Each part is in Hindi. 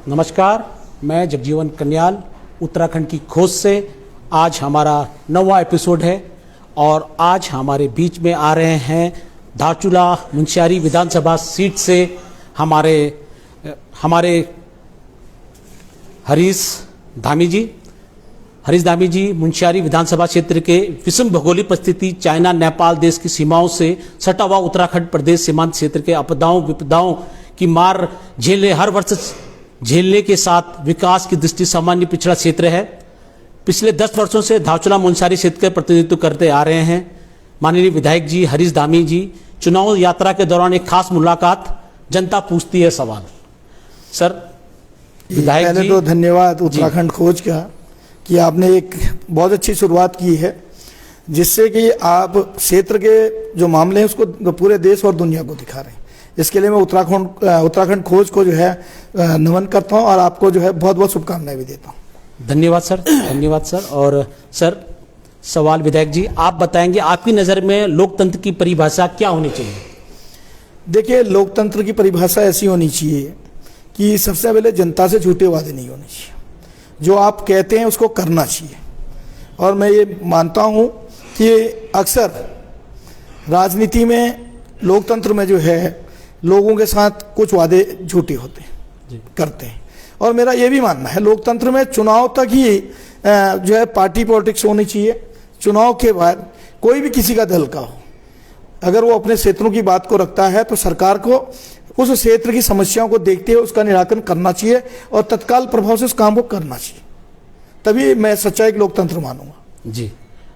नमस्कार, मैं जगजीवन कन्याल उत्तराखंड की खोज से। आज हमारा 9वां एपिसोड है और आज हमारे बीच में आ रहे हैं धारचूला मुंशियारी विधानसभा सीट से हमारे हरीश धामी जी मुंशियारी विधानसभा क्षेत्र के विषम भौगोलिक परिस्थिति चाइना नेपाल देश की सीमाओं से सटा हुआ उत्तराखंड प्रदेश सीमांत क्षेत्र के आपदाओं विपदाओं की मार हर वर्ष झेलने के साथ विकास की दृष्टि सामान्य पिछड़ा क्षेत्र है। पिछले 10 वर्षों से धारचूला मुंशियारी क्षेत्र का प्रतिनिधित्व करते आ रहे हैं माननीय विधायक जी हरीश धामी जी। चुनाव यात्रा के दौरान एक खास मुलाकात, जनता पूछती है सवाल। सर विधायक पहले जी, तो धन्यवाद उत्तराखंड खोज का कि आपने एक बहुत अच्छी शुरुआत की है, जिससे कि आप क्षेत्र के जो मामले हैं उसको पूरे देश और दुनिया को दिखा रहे हैं। इसके लिए मैं उत्तराखंड खोज को जो है नमन करता हूं और आपको जो है बहुत बहुत शुभकामनाएं भी देता हूं। धन्यवाद सर। और सर सवाल विधायक जी, आप बताएंगे आपकी नज़र में लोकतंत्र की परिभाषा क्या होनी चाहिए? देखिए, लोकतंत्र की परिभाषा ऐसी होनी चाहिए कि सबसे पहले जनता से झूठे वादे नहीं होने चाहिए, जो आप कहते हैं उसको करना चाहिए। और मैं ये मानता हूँ कि अक्सर राजनीति में लोकतंत्र में जो है लोगों के साथ कुछ वादे झूठे होते हैं, करते हैं। और मेरा ये भी मानना है लोकतंत्र में चुनाव तक ही जो है पार्टी पॉलिटिक्स होनी चाहिए। चुनाव के बाद कोई भी किसी का दल का हो, अगर वो अपने क्षेत्रों की बात को रखता है तो सरकार को उस क्षेत्र की समस्याओं को देखते हुए उसका निराकरण करना चाहिए और तत्काल प्रभाव से उस काम को करना चाहिए। तभी मैं सच्चा एक लोकतंत्र मानूंगा। जी,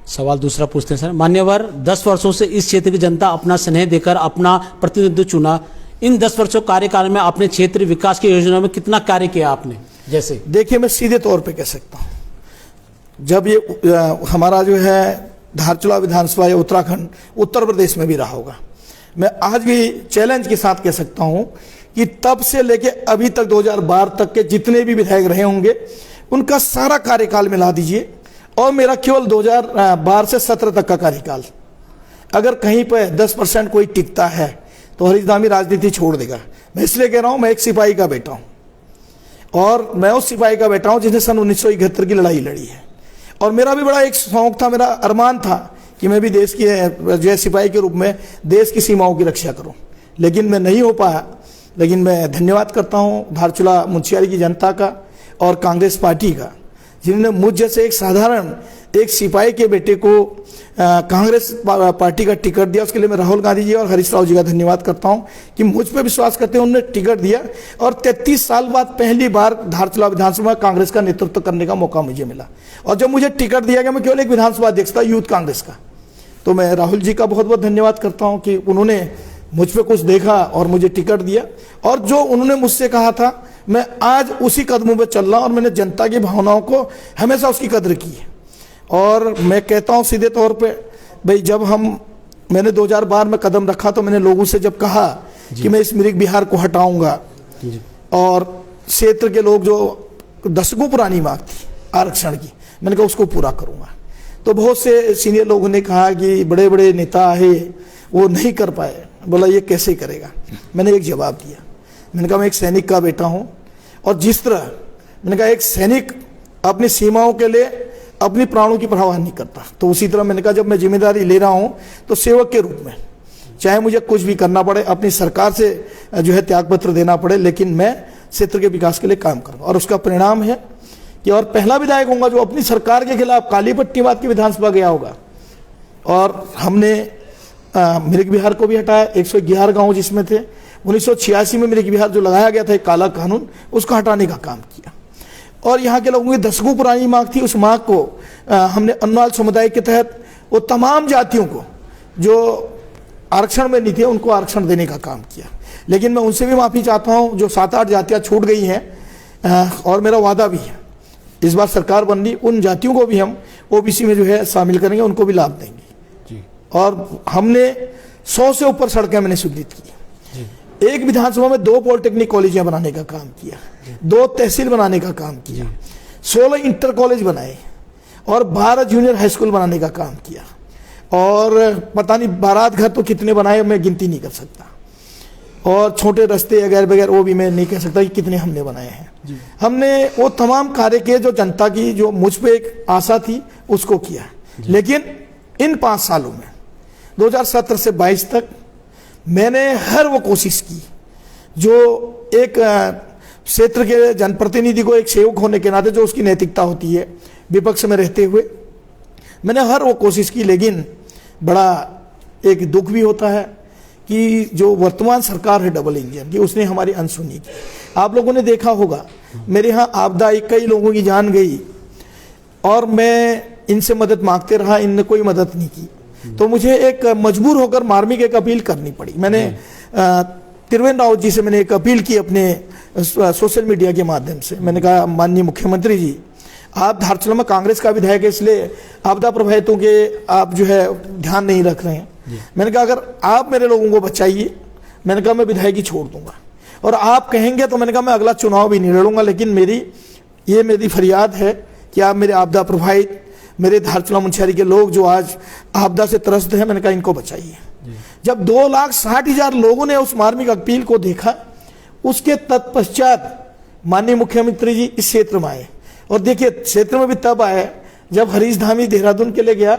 सवाल दूसरा पूछते हैं सर। मान्यवर, 10 वर्षों से इस क्षेत्र की जनता अपना स्नेह देकर अपना प्रतिनिधित्व चुना। इन 10 वर्षों कार्यकाल में अपने क्षेत्र विकास की योजनाओं में कितना कार्य किया आपने? जैसे देखिए, मैं सीधे तौर पे कह सकता हूँ, जब ये हमारा जो है धारचूला विधानसभा या उत्तराखंड उत्तर प्रदेश में भी रहा होगा, मैं आज भी चैलेंज के साथ कह सकता हूँ कि तब से लेके अभी तक 2012 तक के जितने भी विधायक रहे होंगे उनका सारा कार्यकाल मिला दीजिए और मेरा केवल 2012 से 17 तक का कार्यकाल, अगर कहीं पर 10% कोई टिकता है तो हरीश धामी राजनीति छोड़ देगा। मैं इसलिए कह रहा हूं, मैं एक सिपाही का बेटा हूं और मैं उस सिपाही का बेटा हूं जिसने सन 1971 की लड़ाई लड़ी है। और मेरा भी बड़ा एक शौक था, मेरा अरमान था कि मैं भी देश की जो है सिपाही के रूप में देश की सीमाओं की रक्षा करूं, लेकिन मैं नहीं हो पाया। लेकिन मैं धन्यवाद करता हूं धारचूला मुंशियारी की जनता का और कांग्रेस पार्टी का, जिन्होंने मुझ जैसे एक साधारण एक सिपाही के बेटे को कांग्रेस पार्टी का टिकट दिया। उसके लिए मैं राहुल गांधी जी और हरीश राव जी का धन्यवाद करता हूं कि मुझ पर विश्वास करते हुए उन्होंने टिकट दिया और 33 साल बाद पहली बार धारचूला विधानसभा कांग्रेस का नेतृत्व करने का मौका मुझे मिला। और जब मुझे टिकट दिया गया, मैं केवल एक विधानसभा अध्यक्ष था यूथ कांग्रेस का, तो मैं राहुल जी का बहुत बहुत धन्यवाद करता हूँ कि उन्होंने मुझ पर कुछ देखा और मुझे टिकट दिया। और जो उन्होंने मुझसे कहा था, मैं आज उसी कदमों पर चल रहा हूँ और मैंने जनता की भावनाओं को हमेशा उसकी कदर की है। और मैं कहता हूँ सीधे तौर पे, भाई जब मैंने 2012 में कदम रखा तो मैंने लोगों से जब कहा कि मैं इस मिरिक बिहार को हटाऊंगा और क्षेत्र के लोग जो दशकों पुरानी मांग थी आरक्षण की, मैंने कहा उसको पूरा करूंगा। तो बहुत से सीनियर लोगों ने कहा कि बड़े बड़े नेता है वो नहीं कर पाए, बोला ये कैसे करेगा। मैंने एक जवाब दिया, मैंने कहा मैं एक सैनिक का बेटा हूं और जिस तरह मैंने कहा एक सैनिक अपनी सीमाओं के लिए अपनी प्राणों की परवाह नहीं करता, तो उसी तरह मैंने कहा जब मैं जिम्मेदारी ले रहा हूं तो सेवक के रूप में, चाहे मुझे कुछ भी करना पड़े, अपनी सरकार से जो है त्यागपत्र देना पड़े, लेकिन मैं क्षेत्र के विकास के लिए काम करूंगा। और उसका परिणाम है कि और पहला विधायक होगा जो अपनी सरकार के खिलाफ काली पट्टीवाद की विधानसभा गया होगा। और हमने मिरिक बिहार को भी हटाया, 111 गाँव जिसमें थे। 1986 में मिरिक बिहार जो लगाया गया था एक काला कानून, उसको हटाने का काम किया। और यहाँ के लोगों की दशकों पुरानी मांग थी, उस मांग को हमने अन्नाल समुदाय के तहत वो तमाम जातियों को जो आरक्षण में नहीं थे उनको आरक्षण देने का काम किया। लेकिन मैं उनसे भी माफ़ी चाहता हूँ जो 7-8 जातियाँ छूट गई हैं, और मेरा वादा भी है इस बार सरकार बन रही, उन जातियों को भी हम ओबीसी में जो है शामिल करेंगे, उनको भी लाभ देंगे जी। और हमने 100 से ऊपर सड़कें मैंने स्वीकृत की। एक विधानसभा में 2 पॉलिटेक्निक कॉलेजें बनाने का काम किया, 2 तहसील बनाने का काम किया, 16 इंटर कॉलेज बनाए और 12 जूनियर हाई स्कूल बनाने का काम किया। और पता नहीं बारात घर तो कितने बनाए, मैं गिनती नहीं कर सकता। और छोटे रास्ते अगैर बगैर वो भी मैं नहीं कह सकता कि कितने हमने बनाए हैं। हमने वो तमाम कार्य किए जो जनता की जो मुझ पे एक आशा थी उसको किया। लेकिन इन 5 सालों में 2017 से 22 तक मैंने हर वो कोशिश की जो एक क्षेत्र के जनप्रतिनिधि को, एक सेवक होने के नाते जो उसकी नैतिकता होती है, विपक्ष में रहते हुए मैंने हर वो कोशिश की। लेकिन बड़ा एक दुख भी होता है कि जो वर्तमान सरकार है डबल इंजन की, उसने हमारी अनसुनी की। आप लोगों ने देखा होगा मेरे यहाँ आपदा कई लोगों की जान गई और मैं इनसे मदद मांगते रहा, इनने कोई मदद नहीं की। तो मुझे एक मजबूर होकर मार्मिक एक अपील करनी पड़ी। मैंने त्रिवेंद्र रावत जी से मैंने एक अपील की अपने सोशल मीडिया के माध्यम से। मैंने कहा, माननीय मुख्यमंत्री जी, आप धारचूला में कांग्रेस का विधायक है, इसलिए आपदा प्रभावितों के आप जो है ध्यान नहीं रख रहे हैं। मैंने कहा, अगर आप मेरे लोगों को बचाइए, मैंने कहा मैं विधायकी छोड़ दूंगा, और आप कहेंगे तो मैंने कहा मैं अगला चुनाव भी नहीं लड़ूंगा। लेकिन मेरी फरियाद है कि आप मेरे आपदा प्रभावित, मेरे धारचूला मुंशियारी के लोग जो आज आपदा से त्रस्त हैं, मैंने कहा इनको बचाइए। जब 2,60,000 लोगों ने उस मार्मिक अपील को देखा, उसके तत्पश्चात माननीय मुख्यमंत्री जी इस क्षेत्र में आए। और देखिए, क्षेत्र में भी तब आए जब हरीश धामी देहरादून के लिए गया,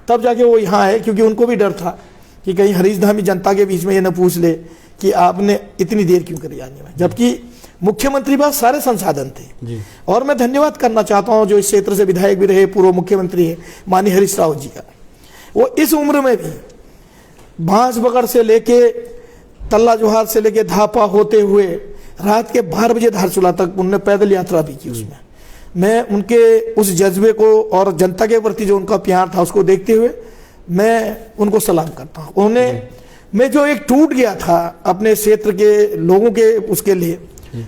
तब जाके वो यहाँ आए, क्योंकि उनको भी डर था कि कहीं हरीश धामी जनता के बीच में ये न पूछ ले कि आपने इतनी देर क्यों करी आने में, जबकि मुख्यमंत्री पास सारे संसाधन थे। और मैं धन्यवाद करना चाहता हूँ जो इस क्षेत्र से विधायक भी रहे, पूर्व मुख्यमंत्री है माननीय हरीश रावत जी का। वो इस उम्र में भी बांसबगड़ से लेके तल्ला जोहार से लेके धापा होते हुए रात के 12 बजे धारचूला तक उन्होंने पैदल यात्रा भी की। उसमें मैं उनके उस जज्बे को और जनता के प्रति जो उनका प्यार था उसको देखते हुए मैं उनको सलाम करता हूँ। उन्होंने, मैं जो एक टूट गया था अपने क्षेत्र के लोगों के उसके लिए,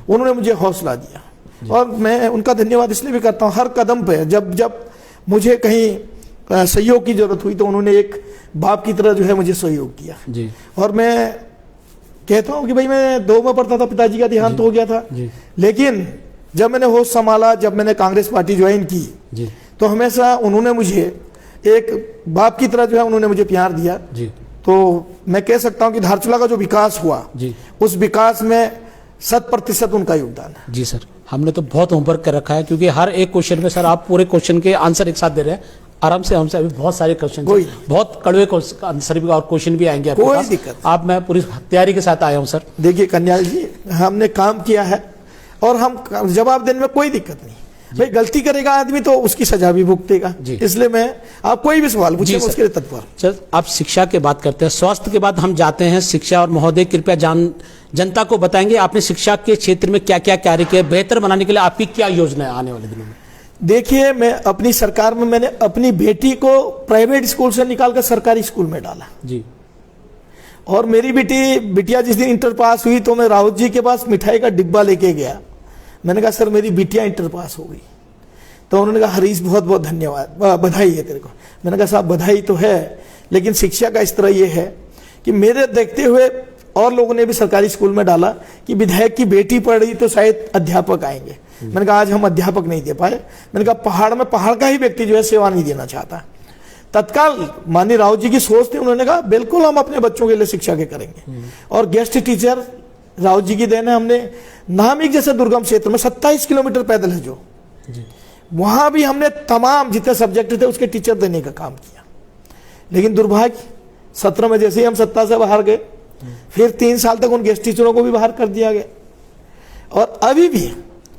उन्होंने मुझे हौसला दिया। और मैं उनका धन्यवाद इसलिए भी करता हूँ, हर कदम पे जब जब मुझे कहीं सहयोग की जरूरत हुई तो उन्होंने एक बाप की तरह जो है मुझे सहयोग किया जी। और मैं कहता हूँ कि भाई मैं 2 में पढ़ता था, पिताजी का देहांत हो गया था जी। लेकिन जब मैंने होश संभाला, जब मैंने कांग्रेस पार्टी ज्वाइन की जी। तो हमेशा उन्होंने मुझे एक बाप की तरह जो है उन्होंने मुझे प्यार दिया जी। तो मैं कह सकता हूं कि धारचूला का जो विकास हुआ जी, उस विकास में 100% उनका योगदान है जी। सर, हमने तो बहुत होमवर्क कर रखा है, क्योंकि हर एक क्वेश्चन में सर आप पूरे क्वेश्चन के आंसर एक साथ दे रहे हैं आराम से। हमसे अभी बहुत सारे क्वेश्चन, बहुत कड़वे आंसर भी और क्वेश्चन भी आएंगे, कोई दिक्कत आप, मैं पूरी तैयारी के साथ आया हूँ सर। देखिए कन्या जी, हमने काम किया है और हम जवाब देने में कोई दिक्कत नहीं। भाई गलती करेगा आदमी तो उसकी सजा भी भुगतेगा, इसलिए मैं आप कोई भी सवाल पूछिए उसके लिए तत्पर। सर, आप शिक्षा की बात करते हैं, स्वास्थ्य के बाद हम जाते हैं शिक्षा। और महोदय कृपया जनता को बताएंगे आपने शिक्षा के क्षेत्र में क्या क्या कार्य किए, बेहतर बनाने के लिए आपकी क्या योजना है आने वाले दिनों में? देखिए, मैं अपनी सरकार में मैंने अपनी बेटी को प्राइवेट स्कूल से निकालकर सरकारी स्कूल में डाला जी। और मेरी बिटिया जिस दिन इंटर पास हुई तो मैं रावत जी के पास मिठाई का डिब्बा लेके गया। मैंने कहा सर मेरी बिटिया इंटर पास हो गई। तो उन्होंने कहा हरीश बहुत बहुत धन्यवाद, बधाई है तेरे को। मैंने कहा साहब बधाई तो है, लेकिन शिक्षा का इस तरह ये है कि मेरे देखते हुए और लोगों ने भी सरकारी स्कूल में डाला कि विधायक की बेटी पढ़ रही तो शायद अध्यापक आएंगे। मैंने कहा आज हम अध्यापक नहीं दे पाए। मैंने कहा पहाड़ का ही व्यक्ति जो है सेवा नहीं देना चाहता। तत्काल माननीय रावत जी की सोच थी, उन्होंने कहा बिल्कुल हम अपने बच्चों के लिए शिक्षा के करेंगे। और गेस्ट टीचर रावत जी की देन है, हमने नामिक जैसे दुर्गम क्षेत्र में 27 किलोमीटर पैदल है जो, वहां भी हमने तमाम जितने सब्जेक्ट थे उसके टीचर देने का काम किया। लेकिन दुर्भाग्य 17 में जैसे ही हम सत्ता से बाहर गए, फिर 3 साल तक उन गेस्ट टीचरों को भी बाहर कर दिया गया। और अभी भी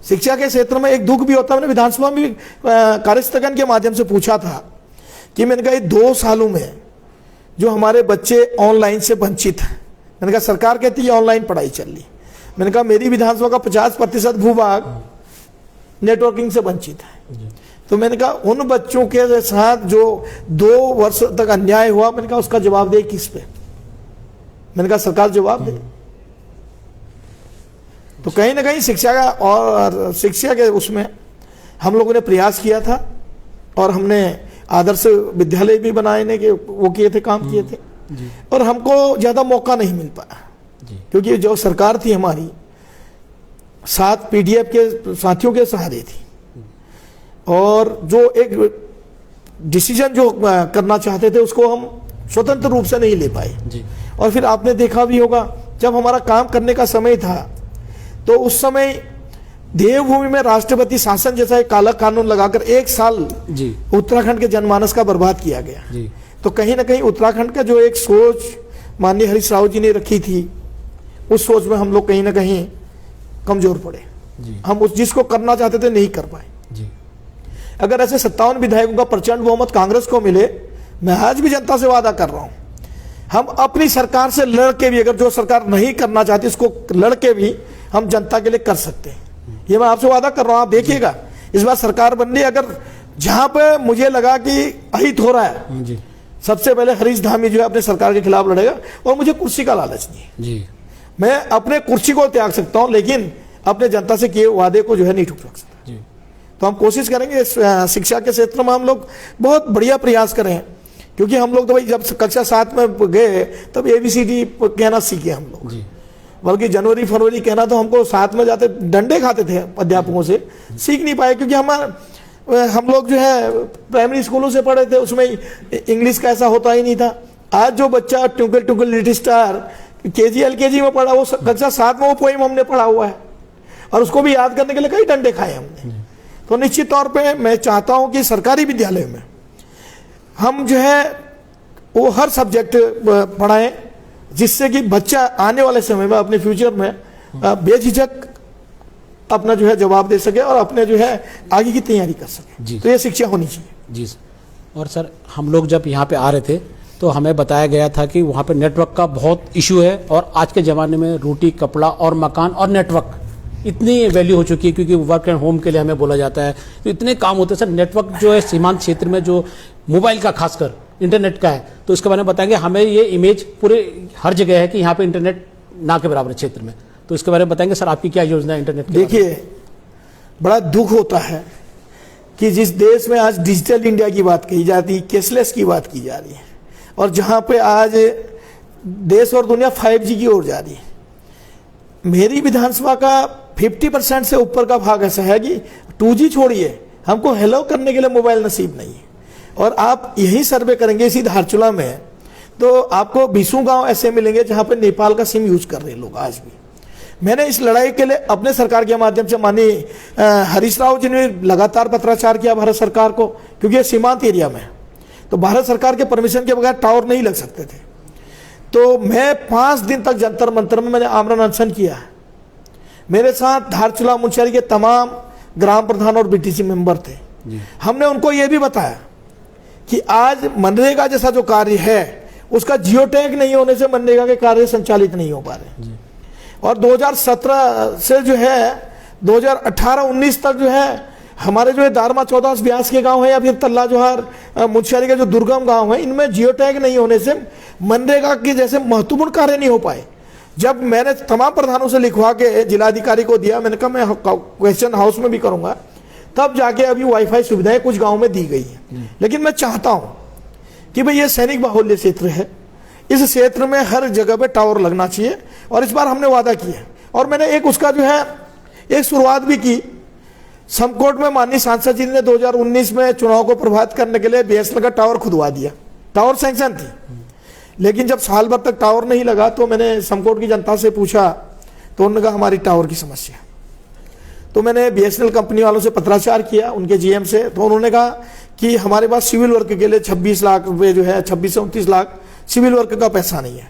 शिक्षा के क्षेत्र में एक दुख भी होता है। मैंने विधानसभा में भी कार्यस्थगन के माध्यम से पूछा था कि मैंने कहा 2 सालों में जो हमारे बच्चे ऑनलाइन से वंचित हैं, मैंने कहा सरकार कहती है ऑनलाइन पढ़ाई चल रही, मैंने कहा मेरी विधानसभा का 50% भूभाग नेटवर्किंग से वंचित है। तो मैंने कहा उन बच्चों के साथ जो 2 वर्ष तक अन्याय हुआ, मैंने कहा उसका जवाब दे किस पे? मैंने कहा सरकार जवाब दे। तो कहीं ना कहीं शिक्षा का और शिक्षा के उसमें हम लोगों ने प्रयास किया था और हमने आदर्श विद्यालय भी बनाने के वो किए थे, काम किए थे। और हमको ज्यादा मौका नहीं मिल पाया क्योंकि जो सरकार थी हमारी 7 पीडीएफ के साथियों के सहारे थी और जो एक डिसीजन जो करना चाहते थे उसको हम स्वतंत्र रूप से नहीं ले पाए। और फिर आपने देखा भी होगा जब हमारा काम करने का समय था तो उस समय देवभूमि में राष्ट्रपति शासन जैसा एक काला कानून लगाकर 1 साल जी उत्तराखंड के जनमानस का बर्बाद किया गया। जी तो कहीं ना कहीं उत्तराखंड का जो एक सोच माननीय हरीश राव जी ने रखी थी, उस सोच में हम लोग कहीं ना कहीं कमजोर पड़े। जी हम उस जिसको करना चाहते थे नहीं कर पाए। जी अगर ऐसे 57 विधायकों का प्रचंड बहुमत कांग्रेस को मिले, मैं आज भी जनता से वादा कर रहा हूं, हम अपनी सरकार से लड़के भी, अगर जो सरकार नहीं करना चाहती उसको लड़के भी हम जनता के लिए कर सकते हैं। ये मैं आपसे वादा कर रहा हूं, आप देखिएगा इस बार सरकार बन रही है। अगर जहां पे मुझे लगा कि अहित हो रहा है, जी सबसे पहले हरीश धामी जो है अपने सरकार के खिलाफ लड़ेगा। और मुझे कुर्सी का लालच नहीं है, जी मैं अपने कुर्सी को त्याग सकता हूं, लेकिन अपने जनता से किए वादे को जो है नहीं ठुक सकता। जी तो हम कोशिश करेंगे शिक्षा के क्षेत्र में हम लोग बहुत बढ़िया प्रयास करें, क्योंकि हम लोग तो भाई जब कक्षा 7 में गए तब ABCD कहना सीखे हम लोग। जी बल्कि जनवरी फरवरी कहना तो हमको 7 में जाते डंडे खाते थे अध्यापकों से, सीख नहीं पाए, क्योंकि हम लोग जो है प्राइमरी स्कूलों से पढ़े थे, उसमें इंग्लिश का ऐसा होता ही नहीं था। आज जो बच्चा twinkle twinkle little star KG LKG में पढ़ा, वो कक्षा 7 में वो पोएम हमने पढ़ा हुआ है, और उसको भी याद करने के लिए कई डंडे खाए हमने। तो निश्चित तौर पे मैं चाहता हूं कि सरकारी विद्यालय में हम जो है वो हर सब्जेक्ट पढ़ाएं, जिससे कि बच्चा आने वाले समय में अपने फ्यूचर में बेझिझक अपना जो है जवाब दे सके और अपने जो है आगे की तैयारी कर सके। जी। तो ये शिक्षा होनी चाहिए। जी और सर, हम लोग जब यहाँ पे आ रहे थे तो हमें बताया गया था कि वहाँ पे नेटवर्क का बहुत इशू है, और आज के ज़माने में रोटी कपड़ा और मकान और नेटवर्क इतनी वैल्यू हो चुकी है, क्योंकि वर्क एंड होम के लिए हमें बोला जाता है, तो इतने काम होते हैं सर। नेटवर्क जो है सीमांत क्षेत्र में जो मोबाइल का खासकर इंटरनेट का है, तो इसके बारे में बताएंगे। हमें ये इमेज पूरे हर जगह है कि यहाँ पे इंटरनेट ना के बराबर क्षेत्र में, तो इसके बारे में बताएंगे सर, आपकी क्या योजना है इंटरनेट की? देखिए, बड़ा दुख होता है कि जिस देश में आज डिजिटल इंडिया की बात कही जाती है, कैशलेस की बात की जा रही है, और जहाँ पे आज देश और दुनिया 5G की ओर जा रही है, मेरी विधानसभा का 50% से ऊपर का भाग ऐसा है कि 2G छोड़िए, हमको हेलो करने के लिए मोबाइल नसीब नहीं है। और आप यही सर्वे करेंगे इसी धारचूला में, तो आपको 20 गांव ऐसे मिलेंगे जहां पे नेपाल का सिम यूज कर रहे हैं लोग आज भी। मैंने इस लड़ाई के लिए अपने सरकार के माध्यम से माननीय हरीश राव जी ने लगातार पत्राचार किया भारत सरकार को, क्योंकि ये सीमांत एरिया में है, तो भारत सरकार के परमिशन के बगैर टावर नहीं लग सकते थे। तो मैं 5 दिन तक जंतर मंतर में मैंने आमरण अनशन किया है। मेरे साथ धारचूला मुंशियारी के तमाम ग्राम प्रधान और BTC मेंबर थे। हमने उनको ये भी बताया कि आज मनरेगा जैसा जो कार्य है उसका जियो टैग नहीं होने से मनरेगा के कार्य संचालित नहीं हो पा रहे, और 2017 से जो है 2018-19 तक जो है हमारे जो है दारमा 14 ब्यास के गांव है या फिर तल्ला जोहार मुंशियारी के जो दुर्गम गांव है, इनमें जियो टैग नहीं होने से मनरेगा के जैसे महत्वपूर्ण कार्य नहीं हो पाए। जब मैंने तमाम प्रधानों से लिखवा के जिलाधिकारी को दिया, मैंने कहा मैं क्वेश्चन हाउस में भी करूंगा, तब जाके अभी वाईफाई सुविधाएं कुछ गांव में दी गई है। लेकिन मैं चाहता हूं कि भाई ये सैनिक बाहुल्य क्षेत्र है, इस क्षेत्र में हर जगह पे टावर लगना चाहिए, और इस बार हमने वादा किया, और मैंने एक उसका जो है एक शुरुआत भी की। समकोट में माननीय सांसद जी ने 2019 में चुनाव को प्रभावित करने के लिए BSNL का टावर खुदवा दिया, टावर सैंक्शन थी, लेकिन जब साल भर तक टावर नहीं लगा तो मैंने समकोट की जनता से पूछा, तो उन्होंने कहा हमारी टावर की समस्या। तो मैंने BSNL कंपनी वालों से पत्राचार किया, उनके GM से, तो उन्होंने कहा कि हमारे पास सिविल वर्क के लिए 26 लाख रुपये जो है 26 से 29 लाख सिविल वर्क का पैसा नहीं है।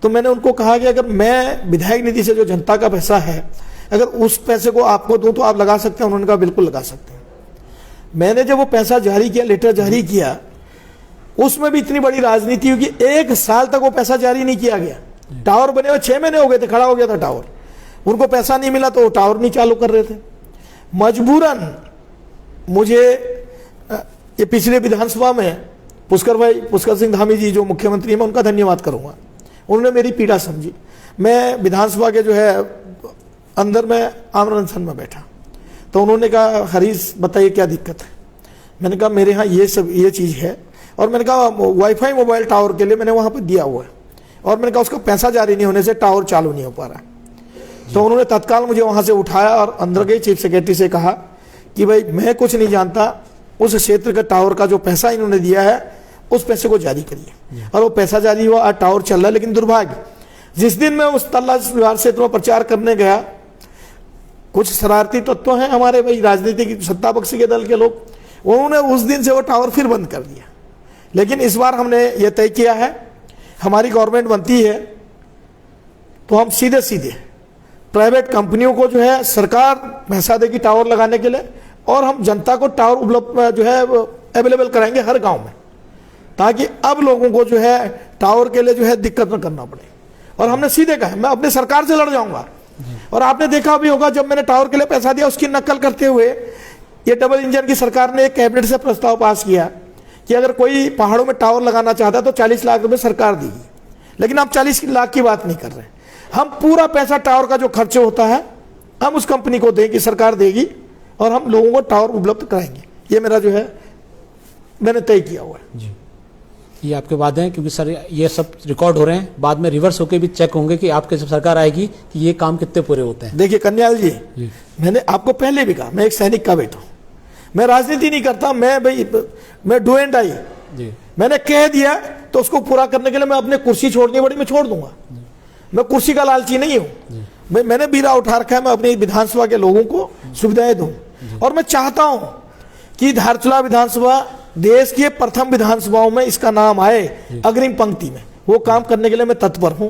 तो मैंने उनको कहा कि अगर मैं विधायक निधि से जो जनता का पैसा है, अगर उस पैसे को आपको दूं तो आप लगा सकते हैं। उन्होंने कहा बिल्कुल लगा सकते हैं। मैंने जब वो पैसा जारी किया, लेटर जारी किया, उसमें भी इतनी बड़ी राजनीति हुई कि 1 साल तक वो पैसा जारी नहीं किया गया। टावर बने हुए 6 महीने हो गए थे, खड़ा हो गया था टावर, उनको पैसा नहीं मिला तो वो टावर नहीं चालू कर रहे थे। मजबूरन मुझे ये पिछले विधानसभा में पुष्कर सिंह धामी जी जो मुख्यमंत्री हैं, मैं उनका धन्यवाद करूंगा, उन्होंने मेरी पीड़ा समझी। मैं विधानसभा के जो है अंदर में आमरण अनशन में बैठा, तो उन्होंने कहा हरीश बताइए क्या दिक्कत है। मैंने कहा मेरे यहाँ ये चीज़ है, और मैंने कहा वाईफाई मोबाइल टावर के लिए मैंने वहाँ पर दिया हुआ है, और मैंने कहा उसका पैसा जारी नहीं होने से टावर चालू नहीं हो पा रहा है। तो उन्होंने तत्काल मुझे वहाँ से उठाया और अंदर गए, चीफ सेक्रेटरी से कहा कि भाई मैं कुछ नहीं जानता, उस क्षेत्र के टावर का जो पैसा इन्होंने दिया है उस पैसे को जारी करिए, और वो पैसा जारी हुआ, टावर चल रहा है। लेकिन दुर्भाग्य जिस दिन मैं उस तल्ला विहार क्षेत्र में प्रचार करने गया, कुछ शरारती तत्व हैं हमारे भाई राजनीतिक सत्ता पक्ष के दल के लोग, उन्होंने उस दिन से वो टावर फिर बंद कर दिया। लेकिन इस बार हमने ये तय किया है, हमारी गवर्नमेंट बनती है तो हम सीधे सीधे प्राइवेट कंपनियों को जो है सरकार पैसा देगी टावर लगाने के लिए, और हम जनता को टावर उपलब्ध जो है अवेलेबल कराएंगे हर गांव में, ताकि अब लोगों को जो है टावर के लिए जो है दिक्कत न करना पड़े। और हमने सीधे कहा मैं अपनी सरकार से लड़ जाऊंगा। और आपने देखा भी होगा, जब मैंने टावर के लिए पैसा दिया उसकी नकल करते हुए ये डबल इंजन की सरकार ने कैबिनेट से प्रस्ताव पास किया कि अगर कोई पहाड़ों में टावर लगाना चाहता है तो 40 लाख रुपए सरकार देगी। लेकिन आप 40 लाख की बात नहीं कर रहे, हम पूरा पैसा टावर का जो खर्च होता है हम उस कंपनी को देंगे, सरकार देगी, और हम लोगों को टावर उपलब्ध कराएंगे। ये मेरा जो है मैंने तय किया हुआ है जी। ये आपके वादे हैं, क्योंकि सर ये सब रिकॉर्ड हो रहे हैं, बाद में रिवर्स होकर भी चेक होंगे कि आपके जब सरकार आएगी कि ये काम कितने पूरे होते हैं। देखिए कन्याल जी, मैंने आपको पहले भी कहा मैं एक सैनिक का बेटा हूं, मैं राजनीति नहीं करता, मैं डू एंड डाई। मैंने कह दिया तो उसको पूरा करने के लिए मैं अपने कुर्सी छोड़नी पड़ी मैं छोड़ दूंगा। मैं कुर्सी का लालची नहीं हूं, मैंने बीरा उठा रखा है, मैं अपनी विधानसभा के लोगों को सुविधाएं दूं। और मैं चाहता हूं कि धारचूला विधानसभा देश की प्रथम विधानसभाओं में इसका नाम आए अग्रिम पंक्ति में। वो काम करने के लिए मैं तत्पर हूं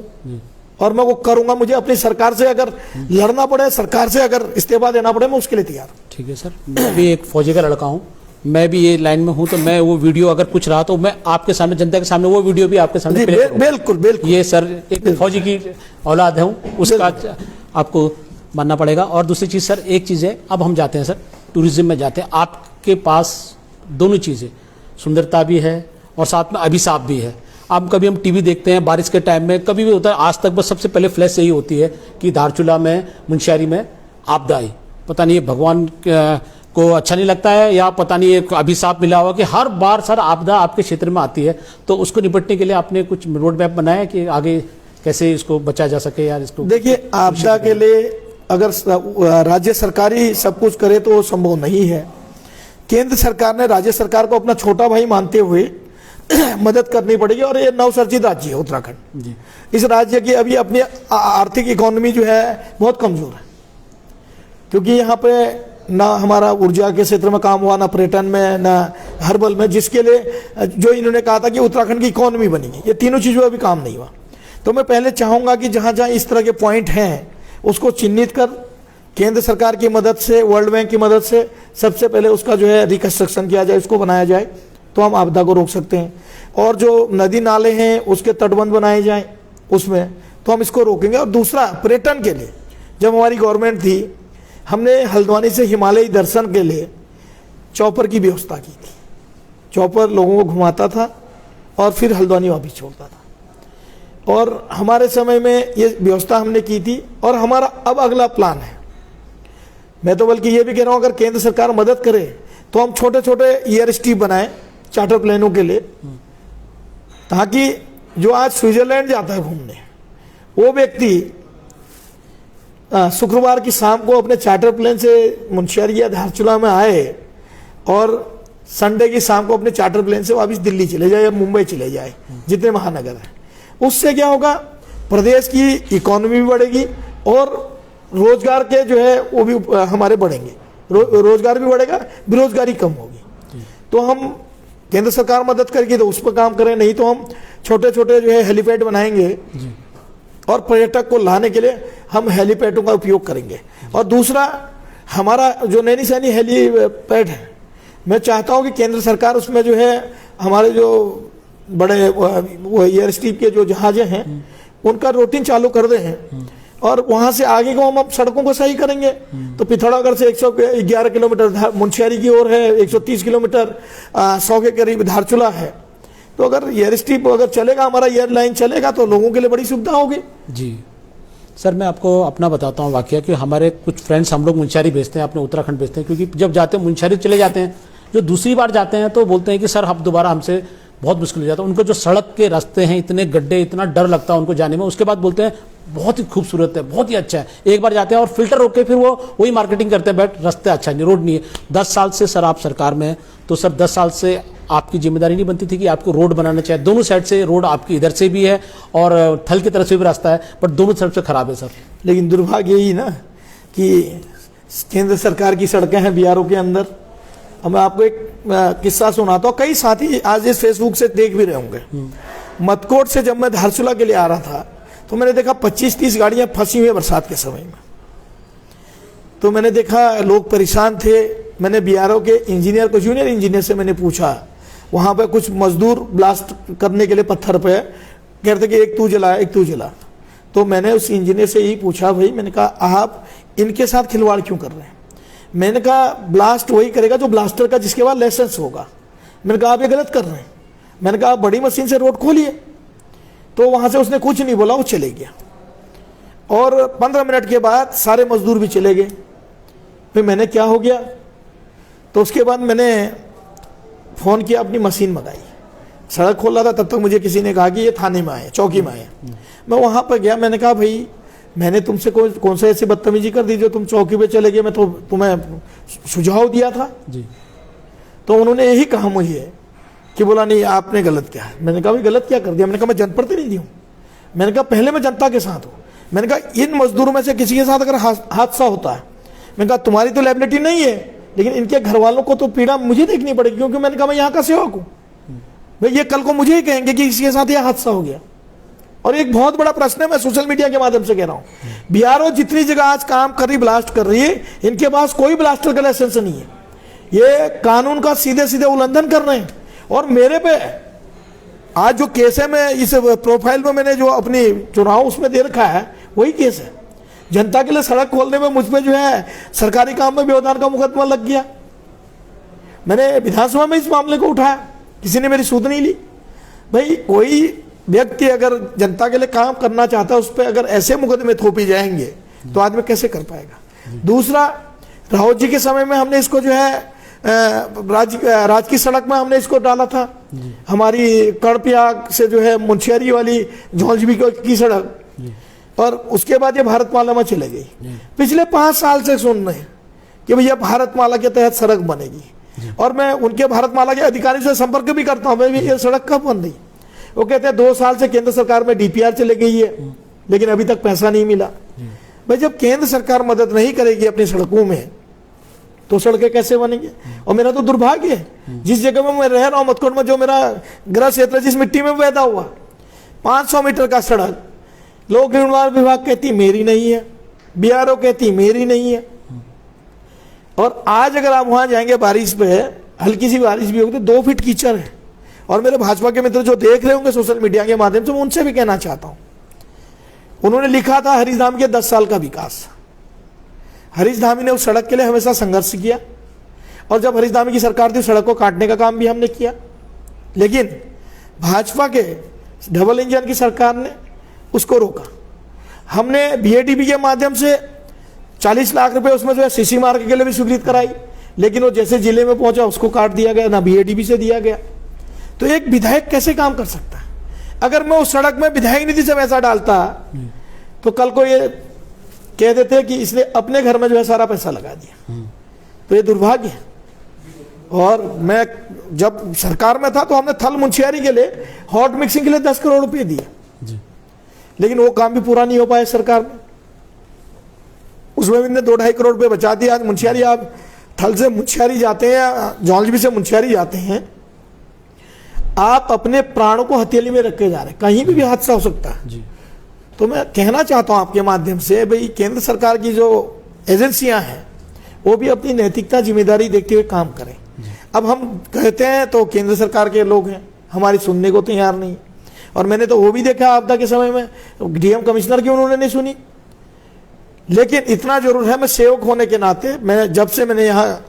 और मैं वो करूंगा। मुझे अपनी सरकार से अगर लड़ना पड़े, सरकार से अगर इस्तीफा देना पड़े, मैं उसके लिए तैयार हूं। ठीक है सर, मैं भी एक फौजी का लड़का हूं, मैं भी ये लाइन में हूं, तो मैं वो वीडियो अगर कुछ रहा तो मैं आपके सामने, जनता के सामने वो वीडियो भी आपके सामने बिल्कुल बिल्कुल। ये सर एक फौजी की औलाद हूं, उसका आपको मानना पड़ेगा। और दूसरी चीज सर, एक चीज है, अब हम जाते हैं सर टूरिज्म में जाते हैं, आपके पास दोनों चीजें, सुंदरता भी है और साथ में अभिशाप भी है। अब कभी हम टीवी देखते हैं बारिश के टाइम में, कभी भी होता है, आज तक बस सबसे पहले फ्लैश यही होती है कि धारचूला में, मुंशियारी में आपदा आई। पता नहीं भगवान को अच्छा नहीं लगता है या पता नहीं एक अभिशाप मिला हुआ कि हर बार सर आपदा आपके क्षेत्र में आती है, तो उसको निपटने के लिए आपने कुछ रोड मैप बनाया कि आगे कैसे इसको बचाया जा सके यार इसको? देखिए, आपदा के लिए अगर राज्य सरकार ही सब कुछ करे तो वो संभव नहीं है। केंद्र सरकार ने राज्य सरकार को अपना छोटा भाई मानते हुए मदद करनी पड़ेगी। और ये नवसर्जित राज्य है उत्तराखंड, इस राज्य की अभी अपनी आर्थिक इकोनॉमी जो है बहुत कमजोर है, क्योंकि यहाँ पे ना हमारा ऊर्जा के क्षेत्र में काम हुआ, ना पर्यटन में, ना हर्बल में, जिसके लिए जो इन्होंने कहा था कि उत्तराखंड की इकोनॉमी बनेगी, ये तीनों चीज़ों अभी काम नहीं हुआ। तो मैं पहले चाहूँगा कि जहाँ जहाँ इस तरह के पॉइंट हैं उसको चिन्हित कर केंद्र सरकार की मदद से, वर्ल्ड बैंक की मदद से सबसे पहले उसका जो है रिकंस्ट्रक्शन किया जाए, उसको बनाया जाए, तो हम आपदा को रोक सकते हैं। और जो नदी नाले हैं उसके तटबंध बनाए जाएं उसमें, तो हम इसको रोकेंगे। और दूसरा, पर्यटन के लिए जब हमारी गवर्नमेंट थी, हमने हल्द्वानी से हिमालयी दर्शन के लिए चौपर की व्यवस्था की थी। चौपर लोगों को घुमाता था और फिर हल्द्वानी वापस छोड़ता था, और हमारे समय में ये व्यवस्था हमने की थी। और हमारा अब अगला प्लान है, मैं तो बल्कि ये भी कह रहा हूँ, अगर केंद्र सरकार मदद करे तो हम छोटे छोटे एयर स्ट्रिप बनाएं चार्टर प्लेनों के लिए, ताकि जो आज स्विट्जरलैंड जाता है घूमने, वो व्यक्ति शुक्रवार की शाम को अपने चार्टर प्लेन से मुंशियारी या धारचूला में आए और संडे की शाम को अपने चार्टर प्लेन से वापस दिल्ली चले जाए या मुंबई चले जाए, जितने महानगर हैं। उससे क्या होगा, प्रदेश की इकोनॉमी भी बढ़ेगी और रोजगार के जो है वो भी हमारे बढ़ेंगे, रोजगार भी बढ़ेगा, बेरोजगारी कम होगी। तो हम, केंद्र सरकार मदद करेगी तो उस पर काम करें, नहीं तो हम छोटे छोटे जो है हेलीपैड बनाएंगे और पर्यटक को लाने के लिए हम हेलीपैडों का उपयोग करेंगे। और दूसरा, हमारा जो नैनीसैनी हेलीपैड है, मैं चाहता हूं कि केंद्र सरकार उसमें जो है हमारे जो बड़े वो एयर स्ट्रिप के जो जहाजें हैं उनका रूटीन चालू कर दे हैं, और वहां से आगे को हम सड़कों को सही करेंगे। तो पिथौरागढ़ से 111 किलोमीटर मुंशियारी की ओर है, 130 किलोमीटर 100 के करीब धारचूला है। तो अगर एयर स्ट्रिप अगर चलेगा, हमारा एयरलाइन चलेगा, तो लोगों के लिए बड़ी सुविधा होगी। जी सर, मैं आपको अपना बताता हूँ वाकया कि हमारे कुछ फ्रेंड्स हम लोग मुंशियारी भेजते हैं, अपने उत्तराखंड भेजते हैं, क्योंकि जब जाते हैं मुंशियारी चले जाते हैं, जो दूसरी बार जाते हैं तो बोलते हैं कि सर अब दोबारा हमसे बहुत मुश्किल हो जाता है। उनको जो सड़क के रास्ते हैं, इतने गड्ढे, इतना डर लगता है उनको जाने में। उसके बाद बोलते हैं बहुत ही खूबसूरत है, बहुत ही अच्छा है। एक बार जाते हैं और फिल्टर रोक के फिर वो वही मार्केटिंग करते हैं, बट रास्ते अच्छा नहीं, रोड नहीं है। 10 साल से सर आप सरकार में हैं, तो सर 10 साल से आपकी जिम्मेदारी नहीं बनती थी कि आपको रोड बनाना चाहिए? दोनों साइड से रोड आपकी इधर से भी है और थल की तरफ से भी रास्ता है, पर दोनों तरफ से खराब है सर। लेकिन दुर्भाग्य यही ना कि केंद्र सरकार की सड़कें हैं बीआरओ के अंदर। अब मैं आपको एक किस्सा सुनाता हूँ, कई साथी आज इस फेसबुक से देख भी रहे होंगे। मतकोट से जब मैं धारचूला के लिए आ रहा था तो मैंने देखा 25-30 गाड़ियां फंसी हुई है बरसात के समय में। तो मैंने देखा लोग परेशान थे। मैंने बीआरओ के इंजीनियर को, जूनियर इंजीनियर से मैंने पूछा, वहां पे कुछ मजदूर ब्लास्ट करने के लिए पत्थर पे कह रहे थे कि एक तू जला एक तू जला। तो मैंने उस इंजीनियर से यही पूछा, भाई मैंने कहा आप इनके साथ खिलवाड़ क्यों कर रहे हैं? मैंने कहा ब्लास्ट वही करेगा जो ब्लास्टर का जिसके पास लाइसेंस होगा। मैंने कहा आप ये गलत कर रहे हैं। मैंने कहा आप बड़ी मशीन से रोड खोलिए। तो वहां से उसने कुछ नहीं बोला, वो चले गया। और 15 मिनट के बाद सारे मजदूर भी चले गए। फिर मैंने क्या हो गया, तो उसके बाद मैंने फ़ोन किया, अपनी मशीन मंगाई। सड़क खोल रहा था तब तक मुझे किसी ने कहा कि ये थाने में आए, चौकी में आए। मैं वहाँ पर गया, मैंने कहा भाई मैंने तुमसे कौन सा ऐसी बदतमीजी कर दी जो तुम चौकी पे चले गए? मैं तो तुम्हें सुझाव दिया था जी। तो उन्होंने यही कहा मुझे कि बोला नहीं आपने गलत किया। मैंने कहा भाई गलत क्या कर दिया? मैंने कहा मैं जनप्रतिनिधि हूँ। मैंने कहा पहले मैं जनता के साथ हूँ। मैंने कहा इन मजदूरों में से किसी के साथ अगर हादसा होता है, मैंने कहा तुम्हारी तो लायबिलिटी नहीं है, लेकिन इनके घर वालों को तो पीड़ा मुझे देखनी पड़ेगी, क्योंकि मैंने कहा मैं यहाँ का सेवक हूँ। भाई ये कल को मुझे ही कहेंगे कि किसी के साथ यह हादसा हो गया। और एक बहुत बड़ा प्रश्न है, मैं सोशल मीडिया के माध्यम से कह रहा हूँ, बीआरओ जितनी जगह आज काम कर रही, ब्लास्ट कर रही है, इनके पास कोई ब्लास्टर का लाइसेंस नहीं है। ये कानून का सीधे सीधे उल्लंघन कर रहे हैं। और मेरे पे आज जो केस है, मैं इस प्रोफाइल में मैंने जो अपनी चुनाव उसमें दे रखा है वही केस है। जनता के लिए सड़क खोलने में मुझ पे जो है सरकारी काम में व्यवधान का मुकदमा लग गया। मैंने विधानसभा में इस मामले को उठाया, किसी ने मेरी सुध नहीं ली। भाई कोई व्यक्ति अगर जनता के लिए काम करना चाहता है, उस पर अगर ऐसे मुकदमे थोपी जाएंगे तो आदमी कैसे कर पाएगा? दूसरा, राहुल जी के समय में हमने इसको जो है राज की सड़क में हमने इसको डाला था। हमारी कर्णप्रयाग से जो है मुंशियारी वाली झौंझवी की सड़क, और उसके बाद ये भारतमाला में चले गई। पिछले 5 साल से सुन रहे हैं कि भैया भारतमाला के तहत सड़क बनेगी, और मैं उनके भारतमाला के अधिकारी से संपर्क भी करता हूँ, भाई ये सड़क कब बन रही? वो कहते हैं 2 साल से केंद्र सरकार में डीपीआर चले गई है, लेकिन अभी तक पैसा नहीं मिला। भाई जब केंद्र सरकार मदद नहीं करेगी अपनी सड़कों में, तो सड़कें कैसे बनेंगी? और मेरा तो दुर्भाग्य है, जिस जगह में मैं रह रहा हूँ मतकोट में, जो मेरा गृह क्षेत्र, जिस मिट्टी में पैदा हुआ, 500 मीटर का सड़क, लोक निर्माण विभाग कहती मेरी नहीं है, बीआरओ कहती मेरी नहीं है। और आज अगर आप वहां जाएंगे बारिश पे, हल्की सी बारिश भी होगी तो 2 फीट कीचड़ है। और मेरे भाजपा के मित्र जो देख रहे होंगे सोशल मीडिया के माध्यम से, मैं उनसे भी कहना चाहता हूं, उन्होंने लिखा था हरीश धामी के 10 साल का विकास। हरीश धामी ने उस सड़क के लिए हमेशा संघर्ष किया, और जब हरीश धामी की सरकार थी सड़क को काटने का काम भी हमने किया। लेकिन भाजपा के डबल इंजन की सरकार ने उसको रोका। हमने बीएडीबी के माध्यम से 40 लाख रुपए उसमें जो है सीसी मार्ग के लिए भी स्वीकृत कराई, लेकिन वो जैसे जिले में पहुंचा उसको काट दिया गया, ना बीएडीबी से दिया गया। तो एक विधायक कैसे काम कर सकता है? अगर मैं उस सड़क में विधायक निधि से पैसा डालता तो कल को ये कह देते कि इसने अपने घर में जो है सारा पैसा लगा दिया। तो ये दुर्भाग्य है। और मैं जब सरकार में था तो हमने थल मुंशियारी के लिए हॉट मिक्सिंग के लिए 10 करोड़ रुपए दिए, लेकिन वो काम भी पूरा नहीं हो पाया सरकार में। उसमें भी 2-2.5 करोड़ रुपए बचा दिया। आज मुंशियारी, आप थल से मुंशियारी जाते हैं, जौनवी से मुंशियारी जाते हैं, आप अपने प्राणों को हथेली में रख के जा रहे हैं, कहीं भी हादसा हो सकता है जी। तो मैं कहना चाहता हूं आपके माध्यम से, भाई केंद्र सरकार की जो एजेंसियां हैं वो भी अपनी नैतिकता जिम्मेदारी देखते हुए काम करें। अब हम कहते हैं तो केंद्र सरकार के लोग हैं, हमारी सुनने को तैयार नहीं। और मैंने तो वो भी देखा आपदा के समय में, डीएम कमिश्नर की उन्होंने नहीं सुनी। लेकिन इतना जरूर है, मैं सेवक होने के नाते, मैं जब से मैंने यहाँ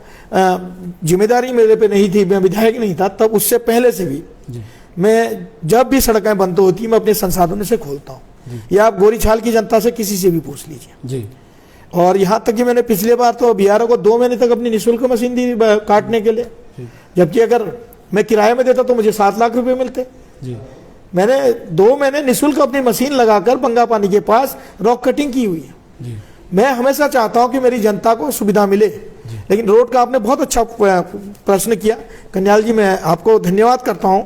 जिम्मेदारी मेरे पे नहीं थी, मैं विधायक नहीं था, तब उससे पहले से भी मैं जब भी सड़कें बंद होती मैं अपने संसाधनों से खोलता हूँ। या आप गोरीछाल की जनता से किसी से भी पूछ लीजिए जी। और यहाँ तक कि मैंने पिछले बार तो बीआरओ को 2 महीने तक अपनी निःशुल्क मशीन दी काटने के लिए, जबकि अगर मैं किराए में देता तो मुझे 7 लाख रुपए मिलते जी। मैंने 2 महीने निःशुल्क अपनी मशीन लगाकर बंगा पानी के पास रॉक कटिंग की हुई है। मैं हमेशा चाहता हूं कि मेरी जनता को सुविधा मिले, लेकिन रोड का आपने बहुत अच्छा प्रश्न किया कन्याल जी। मैं आपको धन्यवाद करता हूं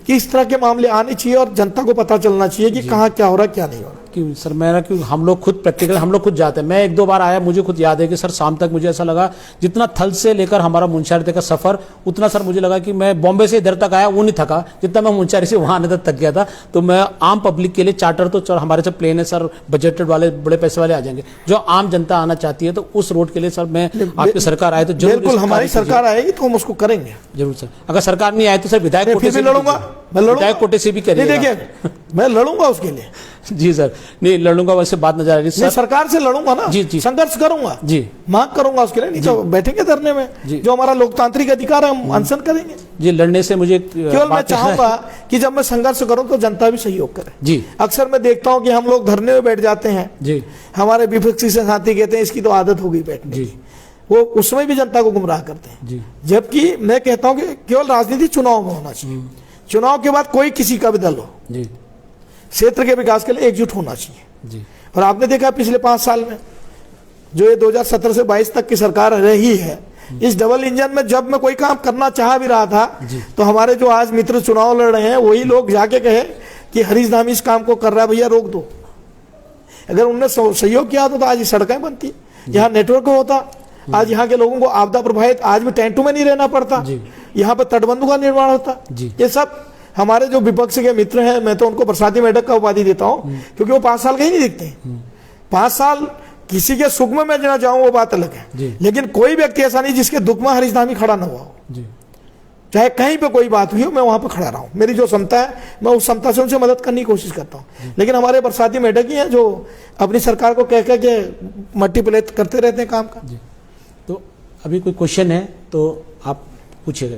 कि इस तरह के मामले आने चाहिए और जनता को पता चलना चाहिए कि कहाँ क्या हो रहा है क्या नहीं हो रहा। क्यों सर, मेरा क्यों हम लोग खुद प्रैक्टिकल हम लोग खुद जाते हैं। मैं 1-2 बार आया, मुझे खुद याद है कि सर शाम तक मुझे ऐसा लगा जितना थल से लेकर हमारा मुंशियारी तक का सफर, उतना सर मुझे लगा कि मैं बॉम्बे से इधर तक आया वो नहीं थका जितना मैं मुंशियारी से वहां आने तक थक गया था। तो मैं आम पब्लिक के लिए चार्टर तो सर हमारे से प्लेन है सर, बजटेड वाले बड़े पैसे वाले आ जाएंगे। जो आम जनता आना चाहती है तो उस रोड के लिए सर मैं आपकी सरकार आए तो जरूर, बिल्कुल हमारी सरकार आएगी तो हम उसको करेंगे जरूर सर। अगर सरकार नहीं आए तो सर विधायक कोटे फिर से भी लड़ूंगा, मैं लड़ूंगा, विधायक कोटे से भी करिएगा। देखिए मैं लड़ूंगा उसके लिए। जी सर, नहीं लड़ूंगा, वैसे बात न जा रही सर। सरकार से लड़ूंगा ना, जी, संघर्ष करूंगा जी, मांग करूंगा उसके लिए, नहीं तो बैठेंगे धरने में। जो हमारा लोकतांत्रिक अधिकार है हम अनशन करेंगे जी। लड़ने से मुझे केवल मैं चाहूंगा कि जब मैं संघर्ष करूं तो जनता भी सहयोग करे जी। अक्सर मैं देखता हूं कि हम लोग धरने में बैठ जाते हैं जी, हमारे विपक्षी से साथी कहते हैं इसकी तो आदत हो गई बैठने की, वो उसमें भी जनता को गुमराह करते हैं जी। जबकि मैं कहता हूं कि केवल राजनीति चुनाव में होना चाहिए, चुनाव के बाद कोई किसी का भी दल हो जी, क्षेत्र के विकास के लिए एकजुट होना चाहिए जी। और आपने देखा पिछले 5 साल में जो ये 2017 से 22 तक की सरकार रही है, इस डबल इंजन में जब मैं कोई काम करना चाह भी रहा था तो हमारे जो आज मित्र चुनाव लड़ रहे हैं वही लोग जाके कहे कि हरीश धामी इस काम को कर रहा है, भैया रोक दो। अगर उनने सहयोग किया तो आज ये सड़कें बनती, यहाँ नेटवर्क होता, आज यहाँ के लोगों को आपदा प्रभावित आज भी टेंटों में नहीं रहना पड़ता, यहाँ पर तटबंधों का निर्माण होता। ये सब हमारे जो विपक्ष के मित्र हैं, मैं तो उनको बरसाती मेढक का उपाधि देता हूं क्योंकि वो 5 साल कहीं नहीं दिखते। 5 साल किसी के सुख में मैं ना जाऊं वो बात अलग है, लेकिन कोई व्यक्ति ऐसा नहीं जिसके दुख में हरीश धामी खड़ा ना हुआ हो। चाहे कहीं पे कोई बात हुई हो मैं वहां पर खड़ा रहा हूं, मेरी जो क्षमता है मैं उस क्षमता से उनसे मदद करने की कोशिश करता हूं। लेकिन हमारे बरसाती मेढक ही हैं जो अपनी सरकार को कह के मट्टी प्लेट करते रहते हैं काम का। तो अभी कोई क्वेश्चन है तो आप पूछिएगा।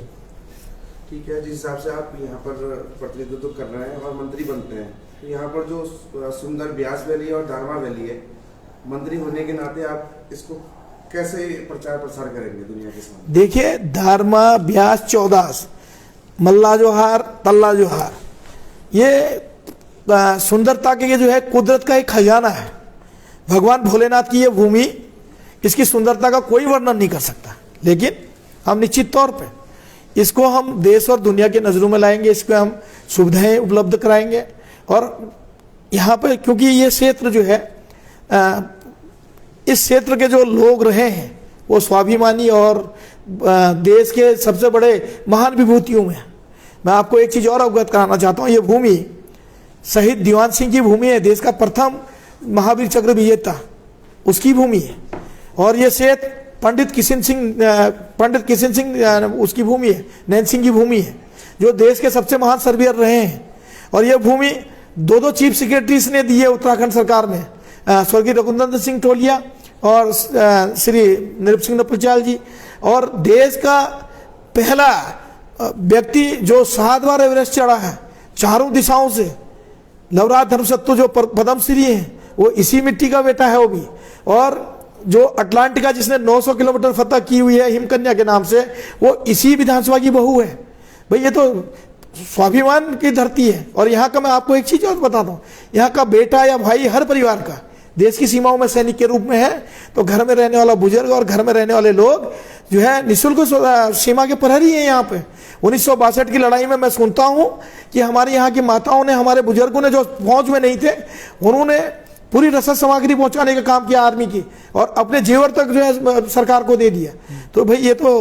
ठीक है, जिस हिसाब से आप यहाँ पर प्रतिनिधित्व कर रहे हैं और मंत्री बनते हैं, तो यहाँ पर जो सुंदर ब्यास वैली और दारमा वैली है, मंत्री होने के नाते आप इसको कैसे प्रचार प्रसार करेंगे दुनिया के सामने? देखिए दारमा, ब्यास, चौदास, मल्ला जोहार, तल्ला जोहार, ये सुंदरता के जो है कुदरत का एक खजाना है। भगवान भोलेनाथ की ये भूमि, इसकी सुंदरता का कोई वर्णन नहीं कर सकता, लेकिन हम निश्चित तौर पे इसको हम देश और दुनिया की नज़रों में लाएंगे, इसको हम सुविधाएं उपलब्ध कराएंगे। और यहाँ पे क्योंकि ये क्षेत्र जो है इस क्षेत्र के जो लोग रहे हैं वो स्वाभिमानी और देश के सबसे बड़े महान विभूतियों में। मैं आपको एक चीज़ और अवगत कराना चाहता हूँ, ये भूमि शहीद दीवान सिंह की भूमि है, देश का प्रथम महावीर चक्र विजेता उसकी भूमि है। और ये क्षेत्र पंडित किशन सिंह उसकी भूमि है, नैन सिंह की भूमि है, जो देश के सबसे महान सर्वेयर रहे हैं। और यह भूमि 2 चीफ सेक्रेटरीज ने दी है उत्तराखंड सरकार ने, स्वर्गीय रघुनंदन सिंह टोलिया और श्री निरुप सिंह नपलचाल जी। और देश का पहला व्यक्ति जो 7 बार एवरेस्ट चढ़ा है चारों दिशाओं से, लवराज धर्मसत्तू जो पद्मश्री है वो इसी मिट्टी का बेटा है वो भी। और जो अटलांटिका जिसने 900 किलोमीटर फतह की हुई है हिमकन्या के नाम से, वो इसी विधानसभा की बहू है। भाई ये तो स्वाभिमान की धरती है। और यहाँ का मैं आपको एक चीज और बताता हूँ, यहाँ का बेटा या भाई हर परिवार का देश की सीमाओं में सैनिक के रूप में है, तो घर में रहने वाला बुजुर्ग और घर में रहने वाले लोग जो है निःशुल्क सीमा के प्रहरी हैं। यहाँ पे 1962 की लड़ाई में मैं सुनता हूँ कि हमारे यहाँ की माताओं ने, हमारे बुजुर्गों ने जो फौज में नहीं थे, उन्होंने पूरी रसद सामग्री पहुंचाने का काम किया आर्मी की, और अपने जेवर तक जो है सरकार को दे दिया। तो भाई ये तो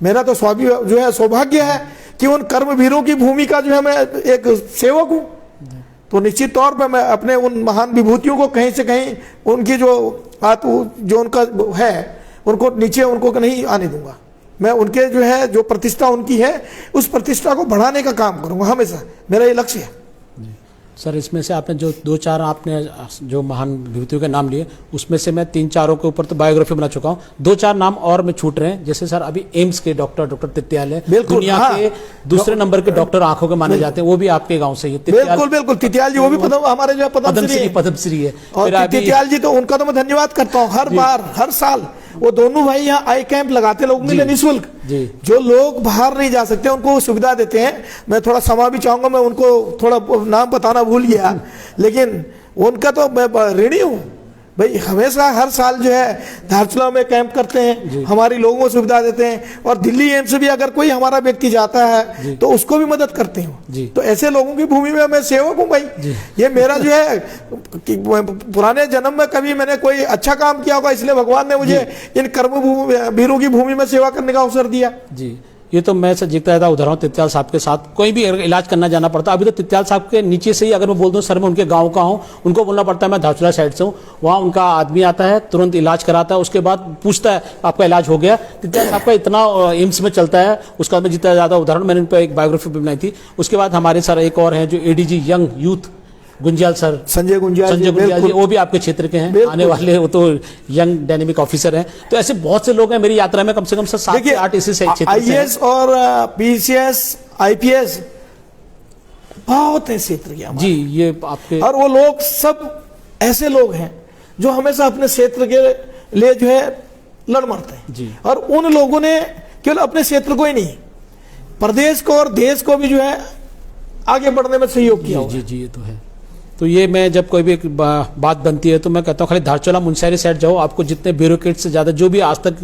मेरा तो जो है सौभाग्य है कि उन कर्मवीरों की भूमि का जो है मैं एक सेवक हूं। तो निश्चित तौर पर मैं अपने उन महान विभूतियों को कहीं से कहीं उनकी जो उनका है उनको नीचे उनको नहीं आने दूंगा। मैं उनके जो है जो प्रतिष्ठा उनकी है उस प्रतिष्ठा को बढ़ाने का काम करूंगा हमेशा, मेरा ये लक्ष्य है। सर इसमें से आपने जो 2-4 आपने जो महान विभूतियों के नाम लिए, उसमें से मैं 3-4 के ऊपर तो बायोग्राफी बना चुका हूँ, 2-4 नाम और में छूट रहे हैं। जैसे सर अभी एम्स के डॉक्टर तित्याल है, दुनिया के दूसरे नंबर के डॉक्टर आंखों के माने जाते हैं, वो भी आपके गांव से ही। बिल्कुल तित्याल जी वो भी हमारे जो पद्मश्री है। और तित्याल जी तो उनका तो मैं धन्यवाद करता हूँ, हर बार हर साल वो दोनों भाई यहाँ आई कैंप लगाते लोगों के लिए निःशुल्क। जो लोग बाहर नहीं जा सकते उनको सुविधा देते हैं। मैं थोड़ा समय भी चाहूंगा, मैं उनको थोड़ा नाम बताना भूल गया, लेकिन उनका तो मैं ऋणी हूँ। भाई हमेशा हर साल जो है धारचूला में कैंप करते हैं, हमारी लोगों को सुविधा देते हैं, और दिल्ली एम्स भी अगर कोई हमारा व्यक्ति जाता है तो उसको भी मदद करते हैं। तो ऐसे लोगों की भूमि में मैं सेवक हूँ भाई। ये मेरा जो है कि पुराने जन्म में कभी मैंने कोई अच्छा काम किया होगा, इसलिए भगवान ने मुझे इन कर्म वीरों की भूमि में सेवा करने का अवसर दिया। जी, ये तो मैं जीता था उदाहरण तित्याल साहब के साथ, कोई भी इलाज करना जाना पड़ता। अभी तो तित्याल साहब के नीचे से ही अगर मैं बोल दूं सर मैं उनके गांव का हूं, उनको बोलना पड़ता है मैं धारचूला साइड से हूं, वहां उनका आदमी आता है, तुरंत इलाज कराता है, उसके बाद पूछता है आपका इलाज हो गया। तित्याल साहब का इतना एम्स में चलता है, उसका मैं जितना ज्यादा उदाहरण मैंने उन पर एक बायोग्राफी भी बनाई थी। उसके बाद हमारे सर एक और हैं जो ADG young youth Gunjiyal sir, Sanjay Gunjiyal ji, वो भी आपके क्षेत्र के हैं, आने वाले वो तो यंग डायनेमिक ऑफिसर हैं। तो ऐसे बहुत से लोग हैं मेरी यात्रा में, कम से कम 7 से 8 इसी क्षेत्र से। आईएएस और पीसीएस आईपीएस बहुत है क्षेत्र के जी, ये आपके, और वो लोग सब ऐसे लोग हैं जो हमेशा अपने क्षेत्र के लिए जो है लड़ मरते हैं जी। और उन लोगों ने केवल अपने क्षेत्र को ही नहीं, प्रदेश को और देश को भी जो है आगे बढ़ने में सहयोग किया। जी जी, ये तो है। तो ये मैं जब कोई भी बात बनती है तो मैं कहता हूँ खाली धारचूला मुंशियारी साइड जाओ, आपको जितने ब्यूरोक्रेट से ज़्यादा जो भी आज तक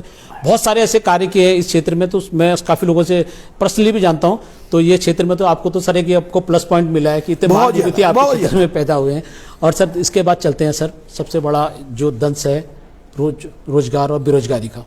बहुत सारे ऐसे कार्य किए हैं इस क्षेत्र में, तो मैं काफ़ी लोगों से पर्सनली भी जानता हूँ। तो ये क्षेत्र में तो आपको तो सर एक आपको प्लस पॉइंट मिला है कि इतने महान आपके क्षेत्र में पैदा हुए हैं। और सर इसके बाद चलते हैं सर, सबसे बड़ा जो दंश है रोजगार और बेरोजगारी का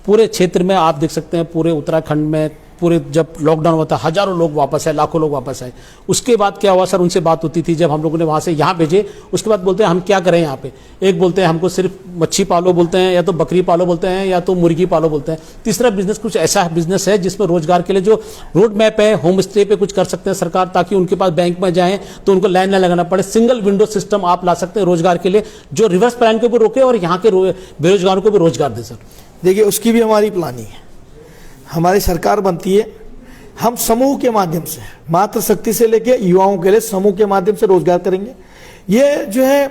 पूरे क्षेत्र में आप देख सकते हैं। पूरे उत्तराखंड में पूरे जब लॉकडाउन हुआ था हजारों लोग वापस आए, लाखों लोग वापस आए। उसके बाद क्या हुआ सर, उनसे बात होती थी जब हम लोगों ने वहाँ से यहाँ भेजे, उसके बाद बोलते हैं हम क्या करें यहाँ पे। एक बोलते हैं हमको सिर्फ मच्छी पालो बोलते हैं, या तो बकरी पालो बोलते हैं, या तो मुर्गी पालो बोलते हैं। तीसरा बिजनेस कुछ ऐसा बिजनेस है जिसमें रोजगार के लिए जो रोड मैप है, होम स्टे पे कुछ कर सकते हैं सरकार, ताकि उनके पास बैंक में जाएं तो उनको लाइन न लगाना पड़े। सिंगल विंडो सिस्टम आप ला सकते हैं रोजगार के लिए, जो रिवर्स प्लान को भी रोके और यहाँ के बेरोजगारों को भी रोजगार दे सर। देखिए उसकी भी हमारी प्लानिंग है, हमारी सरकार बनती है, हम समूह के माध्यम से मातृ शक्ति से लेके युवाओं के लिए समूह के माध्यम से रोजगार करेंगे। ये जो है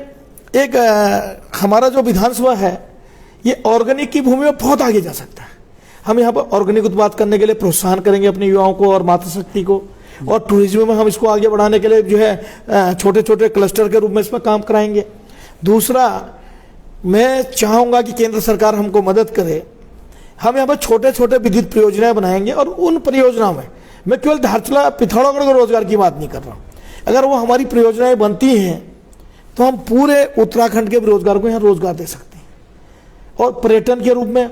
एक हमारा जो विधानसभा है ये ऑर्गेनिक की भूमि में बहुत आगे जा सकता है। हम यहाँ पर ऑर्गेनिक उत्पाद करने के लिए प्रोत्साहन करेंगे अपने युवाओं को और मातृ शक्ति को, और टूरिज्म में हम इसको आगे बढ़ाने के लिए जो है छोटे छोटे क्लस्टर के रूप में इसमें काम कराएंगे। दूसरा, मैं चाहूँगा कि केंद्र सरकार हमको मदद करे, हम यहाँ पर छोटे छोटे विद्युत परियोजनाएं बनाएंगे, और उन परियोजनाओं में मैं केवल धारचूला पिथौरागढ़ के रोजगार की बात नहीं कर रहा हूँ। अगर वो हमारी परियोजनाएं बनती हैं तो हम पूरे उत्तराखंड के बेरोजगार को यहाँ रोजगार दे सकते हैं। और पर्यटन के रूप में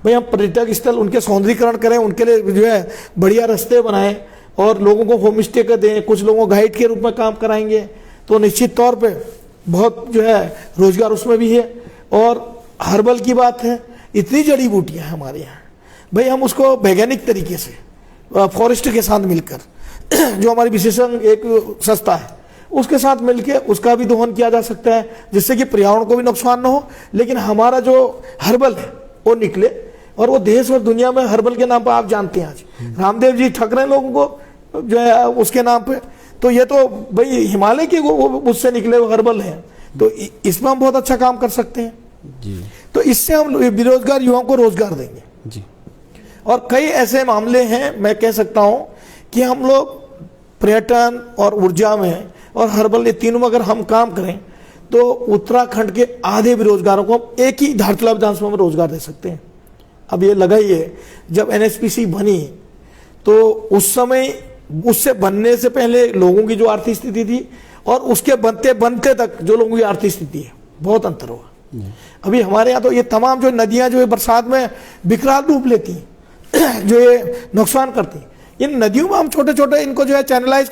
भाई हम पर्यटक स्थल उनके सौंदर्यीकरण करें, उनके लिए जो है बढ़िया रास्ते बनाएं, और लोगों को होम स्टे कर दें, कुछ लोगों को गाइड के रूप में काम कराएंगे, तो निश्चित तौर पर बहुत जो है रोजगार उसमें भी है। और हर्बल की बात है, इतनी जड़ी बूटियां हैं हमारे यहाँ भाई, हम उसको वैज्ञानिक तरीके से फॉरेस्ट के साथ मिलकर जो हमारी विशेषज्ञ एक संस्था है उसके साथ मिलकर उसका भी दोहन किया जा सकता है, जिससे कि पर्यावरण को भी नुकसान न हो, लेकिन हमारा जो हर्बल है वो निकले। और वो देश और दुनिया में हर्बल के नाम पर आप जानते हैं आज रामदेव जी ठग रहे हैं लोगों को जो है उसके नाम पे, तो ये तो भाई हिमालय के उससे निकले वो हर्बल है, तो इसमें हम बहुत अच्छा काम कर सकते हैं जी। तो इससे हम बेरोजगार युवाओं को रोजगार देंगे जी। और कई ऐसे मामले हैं, मैं कह सकता हूं कि हम लोग पर्यटन और ऊर्जा में और हर्बल, ये तीनों में अगर हम काम करें तो उत्तराखंड के आधे बेरोजगारों को एक ही धारचूला विधानसभा में रोजगार दे सकते हैं। अब ये लगा ही है, जब एनएचपीसी बनी तो उस समय उससे बनने से पहले लोगों की जो आर्थिक स्थिति थी और उसके बनते बनते तक जो लोगों की आर्थिक स्थिति है बहुत अंतर हुआ। अभी हमारे यहाँ तो ये तमाम जो नदियां जो है बरसात में विकराल रूप लेती हैं जो ये नुकसान करती हैं, इन नदियों में हम छोटे छोटे इनको जो है चैनलाइज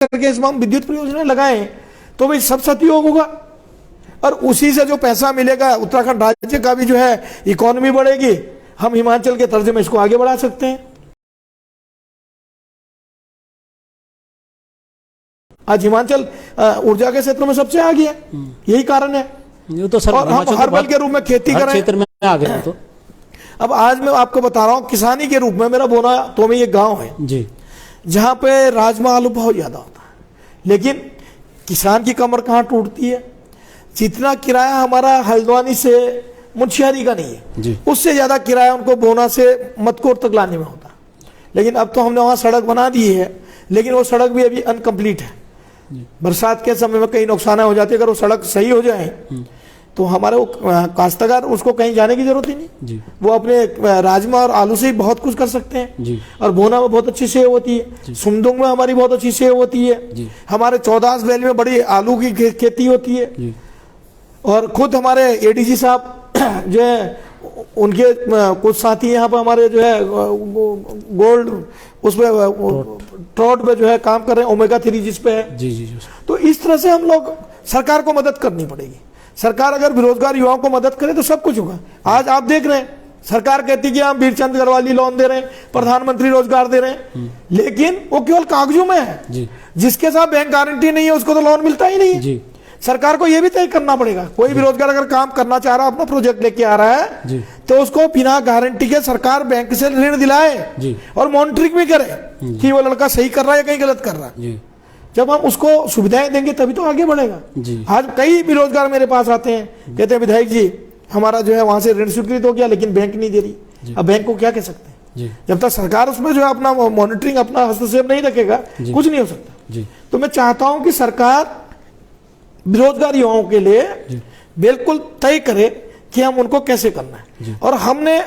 करके इसमें हम विद्युत परियोजना लगाएं तो भाई सब सतयोग होगा, और उसी से जो पैसा मिलेगा उत्तराखंड राज्य का भी जो है इकोनॉमी बढ़ेगी, हम हिमाचल के तर्ज में इसको आगे बढ़ा सकते हैं। आज हिमाचल ऊर्जा के क्षेत्र में सबसे आगे है, यही कारण है। ये तो सर, और हम हर्बल के रूप में खेती करें क्षेत्र में आ गए तो। अब आज मैं आपको बता रहा हूँ किसानी के रूप में, मेरा बोना तो में ये गांव है जी, जहाँ पे राजमा आलू बहुत ज्यादा होता है, लेकिन किसान की कमर कहाँ टूटती है। जितना किराया हमारा हल्द्वानी से मुंशियारी का नहीं है जी, उससे ज्यादा किराया उनको बोना से मटकोर तक लाने में होता। लेकिन अब तो हमने वहाँ सड़क बना दी है, लेकिन वो सड़क भी अभी अनकम्प्लीट है, बरसात के समय में कई नुकसान हो जाते हैं। अगर वो सड़क सही हो जाए तो हमारे वो काश्तकार उसको कहीं जाने की जरूरत ही नहीं जी। वो अपने राजमा और आलू से ही बहुत कुछ कर सकते हैं जी। और बोना में बहुत अच्छी सेव होती है, सुमदुंग में हमारी बहुत अच्छी सेव होती है, जी। हमारे 14 वैली में बड़ी आलू की खेती होती है। जी। और खुद हमारे एडीजी साहब जो है उनके कुछ साथी यहाँ पर हमारे जो है गोल्ड उसमें ट्रॉट पे जो है काम कर रहे हैं, ओमेगा 3 जिस पे है। जी। जी। तो इस तरह से हम लोग सरकार को मदद करनी पड़ेगी। सरकार अगर बेरोजगार युवाओं को मदद करे तो सब कुछ होगा। आज आप देख रहे हैं सरकार कहती है कि हम वीरचंद गढ़वाली लोन दे रहे हैं, प्रधानमंत्री रोजगार दे रहे हैं, लेकिन वो केवल कागजों में है। जी। जिसके साथ बैंक गारंटी नहीं है उसको तो लोन मिलता ही नहीं है। जी। सरकार को यह भी तय करना पड़ेगा, कोई बेरोजगार अगर काम करना चाह रहा है, अपना प्रोजेक्ट लेके आ रहा है जी। तो उसको बिना गारंटी के सरकार बैंक से ऋण दिलाए जी। और मॉनिटरिंग भी करे कि वो लड़का सही कर रहा है या कहीं गलत कर रहा है। जी। जब हम उसको सुविधाएं देंगे तभी तो आगे बढ़ेगा। जी। आज कई बेरोजगार मेरे पास आते हैं, कहते हैं विधायक जी हमारा जो है वहां से ऋण स्वीकृत हो गया लेकिन बैंक नहीं दे रही। अब बैंक को क्या कह सकते हैं? जी। जब तक सरकार उसमें जो है अपना मॉनिटरिंग अपना हस्तक्षेप नहीं रखेगा कुछ नहीं हो सकता। जी। तो मैं चाहता हूं कि सरकार बेरोजगार युवाओं के लिए बिल्कुल तय करे कि हम उनको कैसे करना है। और हमने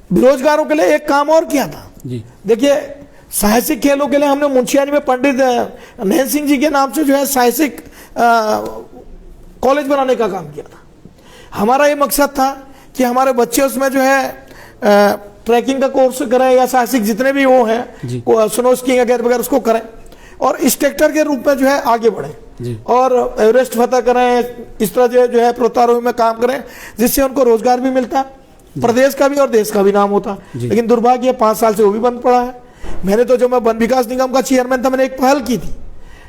बेरोजगारों के लिए एक काम और किया था। देखिए साहसिक खेलों के लिए हमने मुंशियारी में पंडित नयन सिंह जी के नाम से जो है साहसिक कॉलेज बनाने का काम किया था। हमारा ये मकसद था कि हमारे बच्चे उसमें जो है ट्रैकिंग का कोर्स करें या साहसिक जितने भी वो हैं स्नो स्कीइंग वगैरह उसको करें और इंस्ट्रक्टर के रूप में जो है आगे बढ़े और एवरेस्ट फतह करें। इस तरह जो है पर्वतारोहण में काम करें जिससे उनको रोजगार भी मिलता, प्रदेश का भी और देश का भी नाम होता। लेकिन दुर्भाग्य 5 साल से वो भी बंद पड़ा है। मैंने तो जब मैं वन विकास निगम का चेयरमैन था मैंने एक पहल की थी,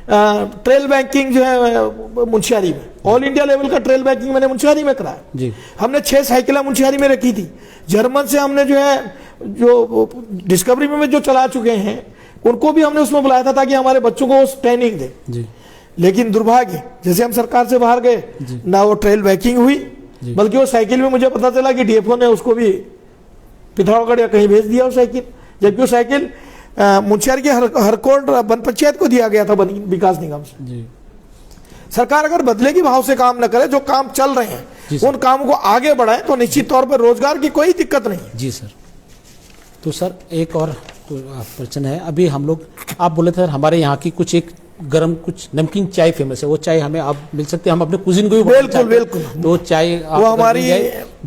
ट्रेल बैंकिंग जो है मुंशियारी में, ऑल इंडिया लेवल का ट्रेल बैंकिंग मैंने मुंशियारी में कराया। हमने 6 साइकिलें मुंशियारी में रखी थी। जर्मन से हमने जो है जो डिस्कवरी में जो चला चुके हैं उनको भी हमने उसमें बुलाया था ताकि हमारे बच्चों को ट्रेनिंग दे। लेकिन दुर्भाग्य जैसे हम सरकार से बाहर गए ना वो ट्रेल बैंकिंग हुई, बल्कि वो साइकिल में मुझे पता चला कि डीएफओ ने उसको भी पिथौरागढ़ या कहीं भेज दिया वो साइकिल, जबकि वो साइकिल मुंशियारी के हरकोट वन पंचायत को दिया गया था वन विकास निगम से। सरकार अगर बदले के भाव से काम न करे, जो काम चल रहे हैं उन कामों को आगे बढ़ाए तो निश्चित तौर पर रोजगार की कोई दिक्कत नहीं है। जी सर। तो सर एक और प्रश्न है, अभी हम लोग आप बोले थे हमारे यहाँ की कुछ एक गरम कुछ नमकीन चाय फेमस है, वो चाय हमें आप मिल सकते हैं, हम अपने कुजिन को भी बिल्कुल तो चाय वो हमारी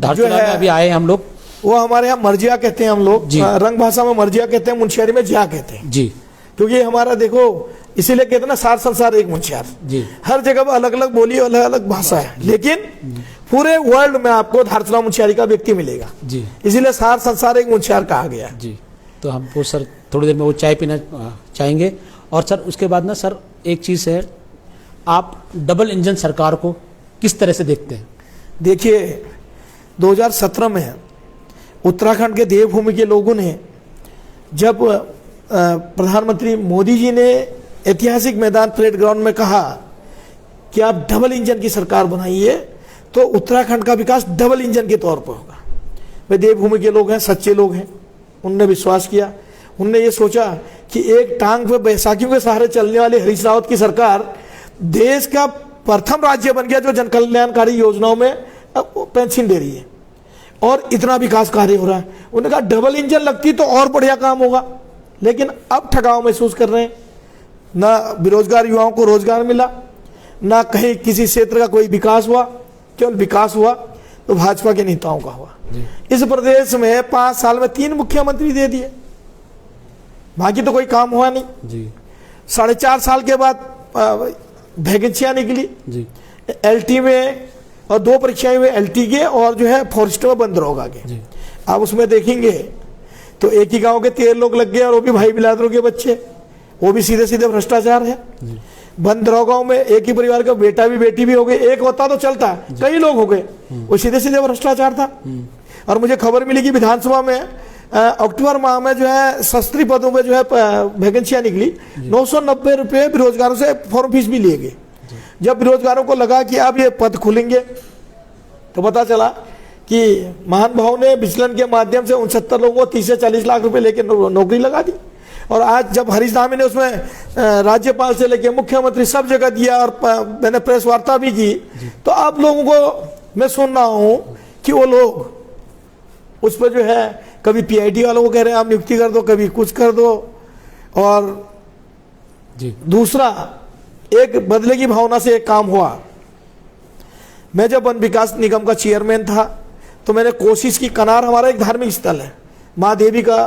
धारचूला में अभी आए हम लोग, वो हमारे यहाँ मर्जिया कहते हैं हम लोग, रंग भाषा में मर्जिया कहते हैं, मुंशियारी में जिया कहते हैं जी। क्योंकि हमारा देखो इसीलिए कहते हैं ना सार संसार एक मुंशियार जी। हर जगह अलग अलग बोली अलग अलग भाषा है, लेकिन पूरे वर्ल्ड में आपको धारचूला मुंशियारी का व्यक्ति मिलेगा जी। इसीलिए सार संसार एक मुंशियार कहा गया जी। तो हमको सर थोड़ी देर में वो चाय पीना चाहेंगे। और सर उसके बाद ना सर एक चीज़ है, आप डबल इंजन सरकार को किस तरह से देखते हैं? देखिए 2017 में उत्तराखंड के देवभूमि के लोगों ने जब प्रधानमंत्री मोदी जी ने ऐतिहासिक मैदान परेड ग्राउंड में कहा कि आप डबल इंजन की सरकार बनाइए तो उत्तराखंड का विकास डबल इंजन के तौर पर होगा। वे देवभूमि के लोग हैं, सच्चे लोग हैं, उनने विश्वास किया। उनने ये सोचा कि एक टांग पे बैसाखियों के सहारे चलने वाली हरीश रावत की सरकार देश का प्रथम राज्य बन गया जो जन कल्याणकारी योजनाओं में पेंशन दे रही है और इतना विकास कार्य हो रहा है। उन्होंने कहा डबल इंजन लगती तो और बढ़िया काम होगा, लेकिन अब ठगाव महसूस कर रहे हैं। ना बेरोजगार युवाओं को रोजगार मिला, ना कहीं किसी क्षेत्र का कोई विकास हुआ, केवल विकास हुआ तो भाजपा के नेताओं का हुआ। इस प्रदेश में 5 साल में 3 मुख्यमंत्री दे दिए, बाकी तो कोई काम हुआ नहीं जी। 4.5 साल के बाद वैकेंसियां निकली जी। एलटी में और 2 परीक्षाएं हुई, एलटी के और जो है फॉरेस्ट में बंद दरोगा के। आप उसमें देखेंगे तो एक ही गांव के 13 लोग लग गए और वो भी भाई बिरादरों के बच्चे, वो भी सीधे सीधे भ्रष्टाचार है। बंद दरोगाओं में एक ही परिवार का बेटा भी बेटी भी हो गए, एक होता तो चलता, कई लोग हो गए, वो सीधे सीधे भ्रष्टाचार था। और मुझे खबर मिली कि विधानसभा में अक्टूबर माह में जो है शस्त्री पदों में जो है वैकेंसियां निकली, 990 रुपये बेरोजगारों से फॉर्म फीस भी लिए गए। जब बेरोजगारों को लगा कि अब ये पद खुलेंगे तो पता चला कि महान भाव ने विचलन के माध्यम से 69 लोगों को 30 से 40 लाख रुपए लेकर नौकरी लगा दी। और आज जब हरीश धामी ने उसमें राज्यपाल से लेके मुख्यमंत्री सब जगह दिया और मैंने प्रेस वार्ता भी की, तो आप लोगों को मैं सुन रहा हूं कि वो लोग उस पर जो है कभी पीआईडी वालों को कह रहे हैं आप नियुक्ति कर दो, कभी कुछ कर दो। और जी दूसरा, एक बदले की भावना से एक काम हुआ। मैं जब वन विकास निगम का चेयरमैन था तो मैंने कोशिश की, कनार हमारा एक धार्मिक स्थल है, माँ देवी का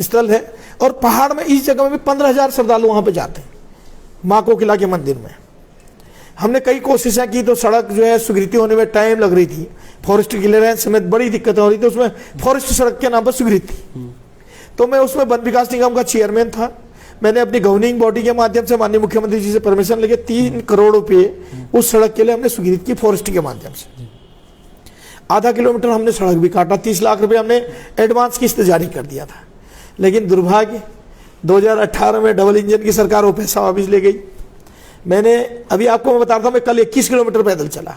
स्थल है, और पहाड़ में इस जगह में भी 15,000 श्रद्धालु वहां पे जाते हैं माँ कोकिला के मंदिर में। हमने कई कोशिशें की तो सड़क जो है स्वीकृति होने में टाइम लग रही थी, फॉरेस्ट क्लियरेंस समेत बड़ी दिक्कतें हो रही थी, उसमें फॉरेस्ट सड़क के नाम पर स्वीकृति। तो मैं उसमें वन विकास निगम का चेयरमैन था। मैंने अपनी गवर्निंग बॉडी के माध्यम से माननीय मुख्यमंत्री जी से परमिशन लेके 3 करोड़ रुपए उस सड़क के लिए हमने स्वीकृत की फॉरेस्ट के माध्यम से। आधा किलोमीटर हमने सड़क भी काटा, 30 लाख रुपए हमने एडवांस किस्त जारी कर दिया था। लेकिन दुर्भाग्य 2018 में डबल इंजन की सरकार वो पैसा वापिस ले गई। मैंने अभी आपको मैं बता रहा था, मैं कल 21 किलोमीटर पैदल चला।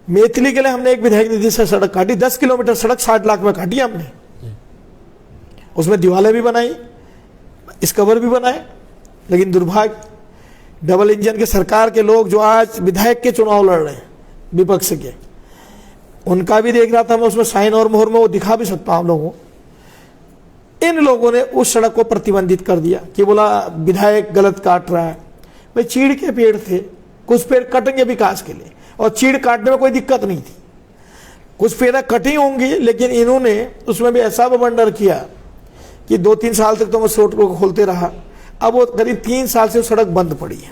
मैथिली के लिए हमने एक विधायक निधि से सड़क काटी, 10 किलोमीटर सड़क 60 लाख में काटी हमने। उसमें दीवारें भी बनाई, स्कवर भी बनाए। लेकिन दुर्भाग्य डबल इंजन के सरकार के लोग जो आज विधायक के चुनाव लड़ रहे हैं विपक्ष के, उनका भी देख रहा था मैं, उसमें साइन और मोहर में वो दिखा भी सकता हूं आप लोगों को। इन लोगों ने उस सड़क को प्रतिबंधित कर दिया कि बोला विधायक गलत काट रहा है। भाई चीड़ के पेड़ थे, कुछ पेड़ कटेंगे विकास के लिए, और चीड़ काटने में कोई दिक्कत नहीं थी, कुछ पेड़ कटी होंगी, लेकिन इन्होंने उसमें भी ऐसा बवंडर किया कि 2-3 साल तक तो मैं सड़क को खोलते रहा। अब वो करीब 3 साल से सड़क बंद पड़ी है।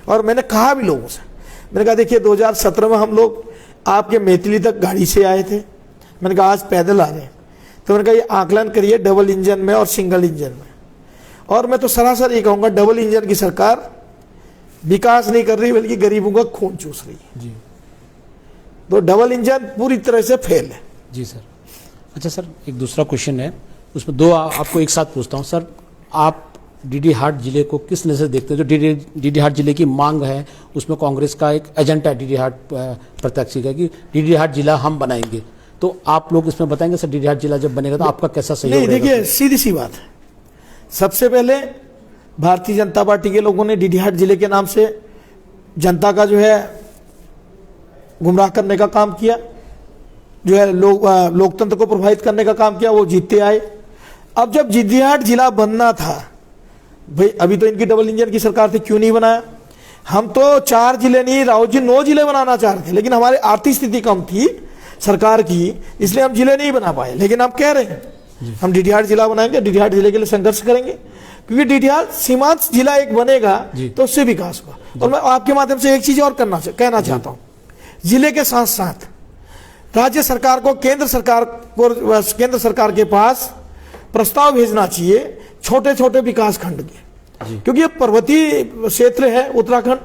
और मैंने कहा भी लोगों से, मैंने कहा देखिए 2017 में हम लोग आपके मैथिली तक गाड़ी से आए थे, मैंने कहा आज पैदल आ रहे हैं, तो मैंने कहा ये आकलन करिए डबल इंजन में और सिंगल इंजन में। और मैं तो सरासर ये कहूँगा, डबल इंजन की सरकार विकास नहीं कर रही बल्कि गरीबों का खून चूस रही है जी। तो डबल इंजन पूरी तरह से फेल है। जी सर। अच्छा सर, एक दूसरा क्वेश्चन है, उसमें 2 आपको एक साथ पूछता हूँ। सर, आप डीडी हाट जिले को किस नजर से देखते हैं? जो डीडी हाट जिले की मांग है, उसमें कांग्रेस का एक एजेंडा है डीडी हाट प्रत्याशी का कि डीडी हाट जिला हम बनाएंगे, तो आप लोग इसमें बताएंगे सर डीडी हाट जिला जब बनेगा तो आपका कैसा सहयोग नहीं, देखिए सीधी सी बात है। सबसे पहले भारतीय जनता पार्टी के लोगों ने डीडी हाट जिले के नाम से जनता का जो है गुमराह करने का काम किया, जो है लोकतंत्र को प्रभावित करने का काम किया, वो जीतते आए। अब जब डीडी हाट जिला बनना था, भाई अभी तो इनकी डबल इंजन की सरकार थी, क्यों नहीं बनाया? हम तो 4 जिले नहीं, राहुल जी 9 जिले बनाना चाह रहे थे, लेकिन हमारी आर्थिक स्थिति कम थी सरकार की, इसलिए हम जिले नहीं बना पाए। लेकिन हम कह रहे हैं हम डीडी हाट जिला बनाएंगे, डीडी हाट जिले के लिए संघर्ष करेंगे, क्योंकि डीडी हाट सीमांत जिला एक बनेगा तो उससे विकास होगा। और मैं आपके माध्यम से एक चीज और कहना चाहता हूँ, जिले के साथ साथ राज्य सरकार को केंद्र सरकार के पास प्रस्ताव भेजना चाहिए छोटे छोटे विकास खंड के, क्योंकि ये पर्वतीय क्षेत्र है उत्तराखंड।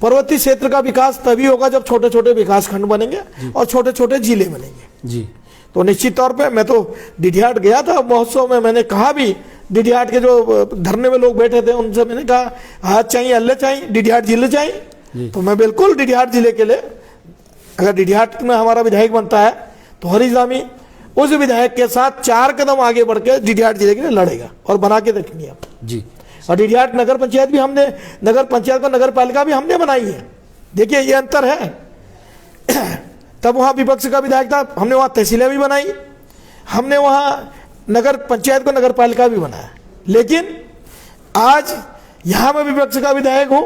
पर्वतीय क्षेत्र का विकास तभी होगा जब छोटे छोटे विकास खंड बनेंगे और छोटे छोटे जिले बनेंगे जी। तो निश्चित तौर पे मैं तो डीडी हाट गया था महोत्सव में, मैंने कहा भी डीडी हाट के जो धरने में लोग बैठे थे उनसे मैंने कहा हाथ चाहिए अल्ले चाहिए, डीडी हाट जिले चाहिए। तो मैं बिल्कुल डीडी हाट जिले के लिए, अगर डीडी हाट में हमारा विधायक बनता है तो हरीश धामी उस विधायक के साथ 4 कदम आगे बढ़ के डीडी हाट जिले के लिए लड़ेगा और बना के देखेंगे आप जी। और डीडी हाट नगर पंचायत भी हमने, नगर पंचायत को नगर पालिका भी हमने बनाई है। देखिए ये अंतर है। तब वहां विपक्ष का विधायक था, हमने वहां तहसीलें भी बनाई, हमने वहां नगर पंचायत को नगर पालिका भी बनाया। लेकिन आज यहां मैं विपक्ष का विधायक हूं,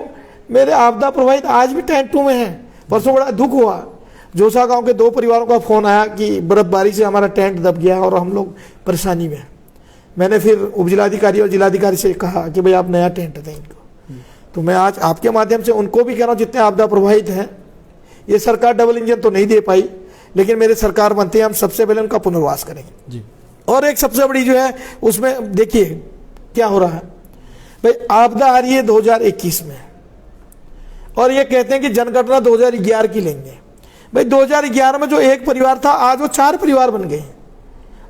मेरे आपदा प्रभावित आज भी टेंट 2 में है। परसों बड़ा दुख हुआ, जोसा गांव के 2 परिवारों का फोन आया कि बर्फबारी से हमारा टेंट दब गया और हम लोग परेशानी में। मैंने फिर उपजिलाधिकारी और जिलाधिकारी से कहा कि भाई आप नया टेंट दें इनको। तो मैं आज आपके माध्यम से उनको भी कह रहा हूँ, जितने आपदा प्रभावित हैं, ये सरकार डबल इंजन तो नहीं दे पाई, लेकिन मेरे सरकार बनते हैं हम सबसे पहले उनका पुनर्वास करेंगे जी। और एक सबसे बड़ी जो है उसमें देखिए क्या हो रहा है, भाई आपदा आ रही है 2021 में और ये कहते हैं कि जनगणना 2011 की लेंगे। भाई 2011 में जो एक परिवार था आज वो 4 परिवार बन गए।